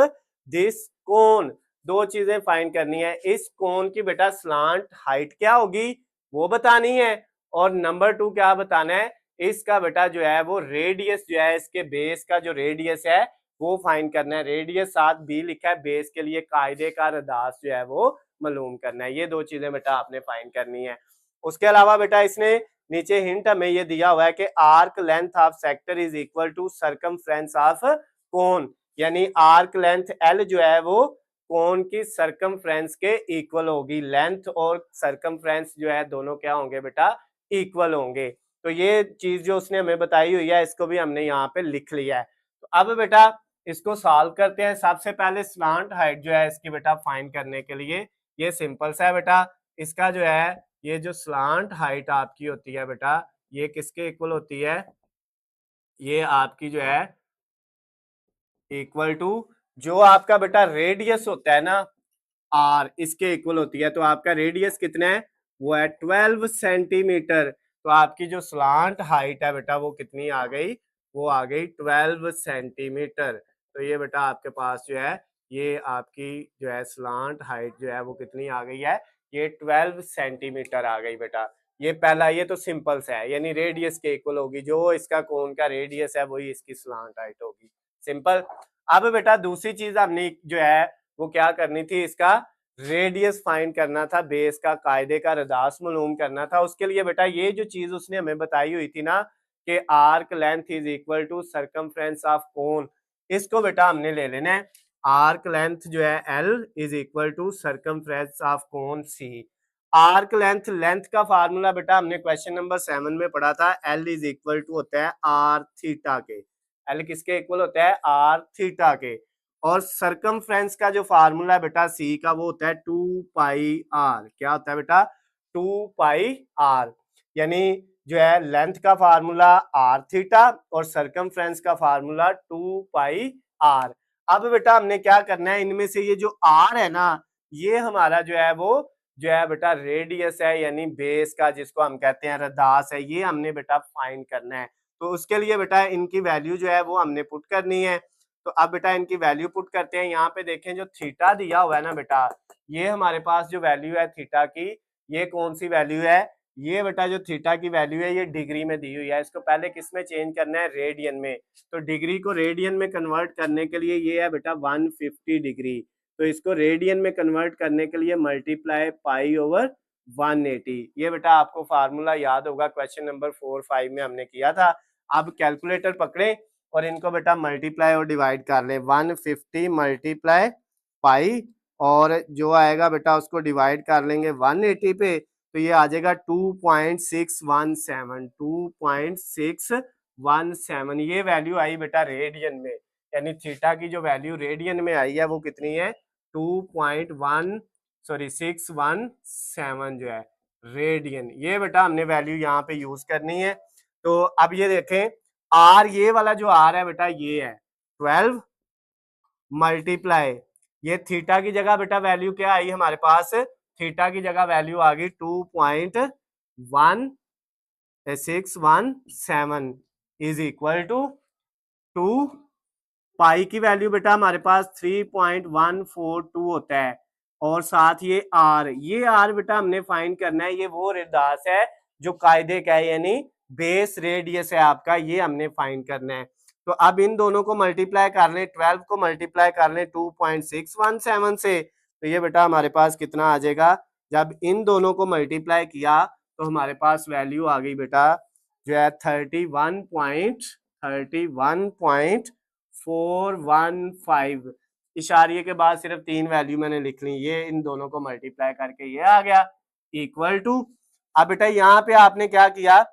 S1: this cone. दो चीजें फाइंड करनी है, इस कोन की बेटा स्लांट हाइट क्या होगी वो बतानी है, और नंबर 2 क्या बताना है, इसका बेटा जो है वो रेडियस जो है, इसके बेस का जो रेडियस है वो फाइंड करना है। रेडियस साथ बी लिखा है, बेस के लिए कायदे का रदास जो है वो मालूम करना है। ये दो चीजें बेटा आपने फाइंड करनी है। उसके अलावा बेटा इसने नीचे हिंट हमें ये दिया हुआ है कि arc length of sector is equal to circumference of cone, यानी आर्क लेंथ एल जो है वो कोन की सरकमफ्रेंस के इक्वल होगी। लेंथ और सरकमफ्रेंस जो है दोनों क्या होंगे बेटा, इक्वल होंगे। तो ये चीज जो उसने हमें बताई हुई है इसको भी हमने यहाँ पे लिख लिया है। तो अब बेटा इसको सॉल्व करते हैं। सबसे पहले स्लांट हाइट जो है इसकी बेटा फाइंड करने के लिए ये सिंपल सा है बेटा, इसका जो है ये जो स्लांट हाइट आपकी होती है बेटा ये किसके इक्वल होती है, ये आपकी जो है इक्वल टू जो आपका बेटा रेडियस होता है ना आर, इसके इक्वल होती है। तो आपका रेडियस कितना है, वो है 12 सेंटीमीटर। तो आपकी जो स्लांट हाइट है बेटा वो कितनी आ गई, वो आ गई 12 सेंटीमीटर। तो ये बेटा आपके पास जो है ये आपकी जो है स्लांट हाइट जो है वो कितनी आ गई है, ये 12 सेंटीमीटर आ गई बेटा। ये पहला, ये तो सिंपल सा है, यानी रेडियस के इक्वल होगी, जो इसका कोन का रेडियस है वही इसकी स्लांट हाइट होगी, सिंपल। अब बेटा दूसरी चीज हमने जो है वो क्या करनी थी, इसका रेडियस फाइंड करना था, बेस का कायदे का रदास मालूम करना था। उसके लिए बेटा ये जो चीज उसने हमें बताई हुई थी ना कि arc length is equal to circumference of cone, इसको बेटा हमने ले लेना है। आर्क लेंथ जो है L is equal to circumference of cone C। Arc length, length का फार्मूला बेटा हमने क्वेश्चन नंबर 7 में पढ़ा था, L इज इक्वल टू होता है आर थीटा के। L किसके इक्वल होता है, आर थीटा के। और सरकमफ्रेंस का जो फार्मूला है बेटा सी का वो होता है 2 पाई आर। क्या होता है बेटा, 2 पाई आर, यानी जो है लेंथ का फार्मूला आर थीटा और सरकमफ्रेंस का फार्मूला 2 पाई आर। अब बेटा हमने क्या करना है, इनमें से ये जो आर है ना ये हमारा जो है वो जो है बेटा रेडियस है, यानी बेस का जिसको हम कहते हैं रदास है, ये हमने बेटा फाइंड करना है। तो उसके लिए बेटा इनकी वैल्यू जो है वो हमने पुट करनी है। तो अब बेटा इनकी वैल्यू पुट करते हैं। यहाँ पे देखें जो थीटा दिया हुआ है ना बेटा, ये हमारे पास जो वैल्यू है थीटा की, ये कौन सी वैल्यू है, ये बेटा जो थीटा की वैल्यू है ये डिग्री में दी हुई है। इसको पहले किस में चेंज करना है, रेडियन में। तो डिग्री को रेडियन में कन्वर्ट करने के लिए ये है बेटा 150 डिग्री। तो इसको रेडियन में कन्वर्ट करने के लिए मल्टीप्लाई पाई ओवर 180। ये बेटा आपको फार्मूला याद होगा, क्वेश्चन नंबर 4-5 में हमने किया था। अब कैलकुलेटर पकड़े और इनको बेटा मल्टीप्लाई और डिवाइड कर ले, 150 मल्टीप्लाई पाई और जो आएगा बेटा उसको डिवाइड कर लेंगे 180 पे, तो ये आ जाएगा 2.617। 2.617 ये वैल्यू आई बेटा रेडियन में, यानी थीटा की जो वैल्यू रेडियन में आई है वो कितनी है, 617 जो है रेडियन। ये बेटा हमने वैल्यू यहाँ पे यूज करनी है। तो अब ये देखें आर, ये वाला जो आर है बेटा ये है 12 मल्टीप्लाई, ये थीटा की जगह बेटा वैल्यू क्या आई हमारे पास, थीटा की जगह वैल्यू आ गई 2.617 इज इक्वल टू 2 पाई की वैल्यू बेटा हमारे पास 3.142 होता है, और साथ ये आर बेटा हमने फाइंड करना है, ये वो रेडियस है जो कायदे का है, यानी बेस रेडियस है आपका, ये हमने फाइंड करना है। तो अब इन दोनों को मल्टीप्लाई कर लें, 12 को मल्टीप्लाई कर लें 2.617 से, तो ये बेटा हमारे पास कितना आ जाएगा, जब इन दोनों को मल्टीप्लाई किया तो हमारे पास वैल्यू आ गई बेटा जो है 31.415। इशारिये के बाद सिर्फ 3 वैल्यू मैंने लिख ली, ये इन दोनों को मल्टीप्लाई करके ये आ गया इक्वल टू। अब बेटा यहाँ पे आपने क्या किया,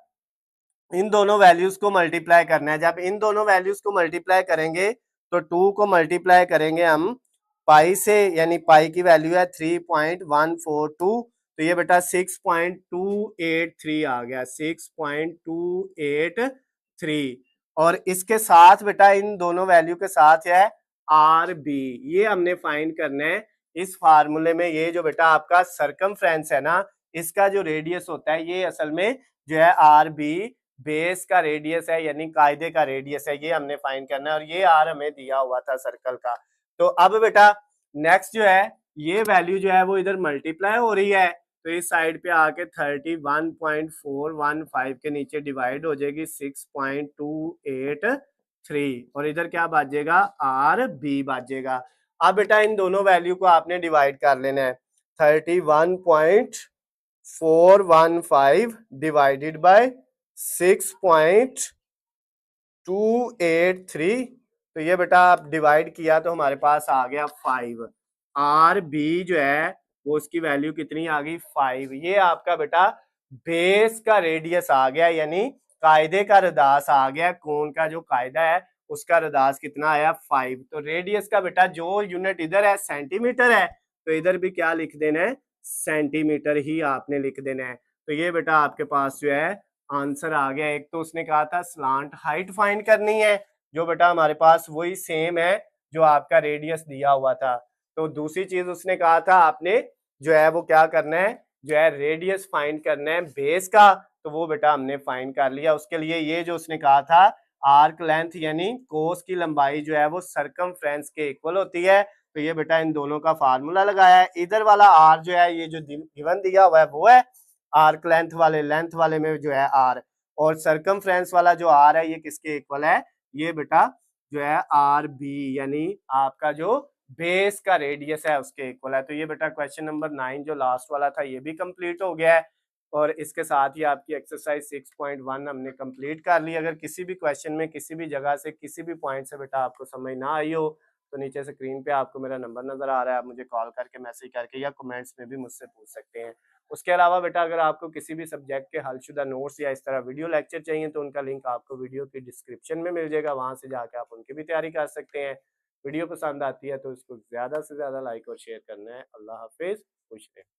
S1: इन दोनों वैल्यूज को मल्टीप्लाई करना है। जब इन दोनों वैल्यूज को मल्टीप्लाई करेंगे तो 2 को मल्टीप्लाई करेंगे हम पाई से, यानी पाई की वैल्यू है 3.142, तो ये बेटा 6.283 आ गया, 6.283। और इसके साथ बेटा इन दोनों वैल्यू के साथ है आर बी, ये हमने फाइंड करना है। इस फार्मूले में ये जो बेटा आपका सरकमफ्रेंस है ना, इसका जो रेडियस होता है ये असल में जो है आर बी बेस का रेडियस है यानी कायदे का रेडियस है, ये हमने फाइंड करना है और ये आर हमें दिया हुआ था सर्कल का। तो अब बेटा नेक्स्ट जो है ये वैल्यू जो है वो इधर मल्टीप्लाई हो रही है, तो इस साइड पे आके 31.415 के नीचे डिवाइड हो जाएगी 6.283 और इधर क्या बाजेगा आर बी बाजेगा। अब बेटा इन दोनों वैल्यू को आपने डिवाइड कर लेना है, 31.415 डिवाइडेड बाय 6.283, तो ये बेटा आप डिवाइड किया तो हमारे पास आ गया 5। आर बी जो है वो उसकी वैल्यू कितनी आ गई 5। ये आपका बेटा बेस का रेडियस आ गया यानी कायदे का रदास आ गया, कोण का जो कायदा है उसका रदास कितना आया 5। तो रेडियस का बेटा जो यूनिट इधर है सेंटीमीटर है, तो इधर भी क्या लिख देना है सेंटीमीटर ही आपने लिख देना है। तो ये बेटा आपके पास जो है आंसर आ गया। एक तो उसने कहा था स्लांट हाइट फाइंड करनी है, जो बेटा हमारे पास वही सेम है जो आपका रेडियस दिया हुआ था। तो दूसरी चीज उसने कहा था आपने जो है वो क्या करना है, जो है रेडियस फाइंड करना है बेस का, तो वो बेटा हमने फाइंड कर लिया। उसके लिए ये जो उसने कहा था आर्क लेंथ यानी कोस की लंबाई जो है वो सरकमफ्रेंस के इक्वल होती है, तो ये बेटा इन दोनों का फार्मूला लगाया है। इधर वाला आर जो है ये जो गिवन दिया हुआ है वो है आर्क लेंथ वाले में जो है आर, और सरकमफ्रेंस वाला जो आर है ये किसके इक्वल है, ये बेटा जो है आर बी यानी आपका जो बेस का रेडियस है उसके इक्वल है। तो ये बेटा क्वेश्चन नंबर 9 जो लास्ट वाला था ये भी कंप्लीट हो गया है और इसके साथ ही आपकी एक्सरसाइज 6.1 हमने कंप्लीट कर ली। अगर किसी भी क्वेश्चन में किसी भी जगह से किसी भी पॉइंट से बेटा आपको समझ ना आई हो तो नीचे स्क्रीन पे आपको मेरा नंबर नजर आ रहा है, आप मुझे कॉल करके मैसेज करके या कमेंट्स में भी मुझसे पूछ सकते हैं। उसके अलावा बेटा अगर आपको किसी भी सब्जेक्ट के हलशुदा नोट्स या इस तरह वीडियो लेक्चर चाहिए तो उनका लिंक आपको वीडियो की डिस्क्रिप्शन में मिल जाएगा, वहां से जाके आप उनकी भी तैयारी कर सकते हैं। वीडियो पसंद आती है तो इसको ज़्यादा से ज़्यादा लाइक और शेयर करना है। अल्लाह हाफिज़, खुश रहें।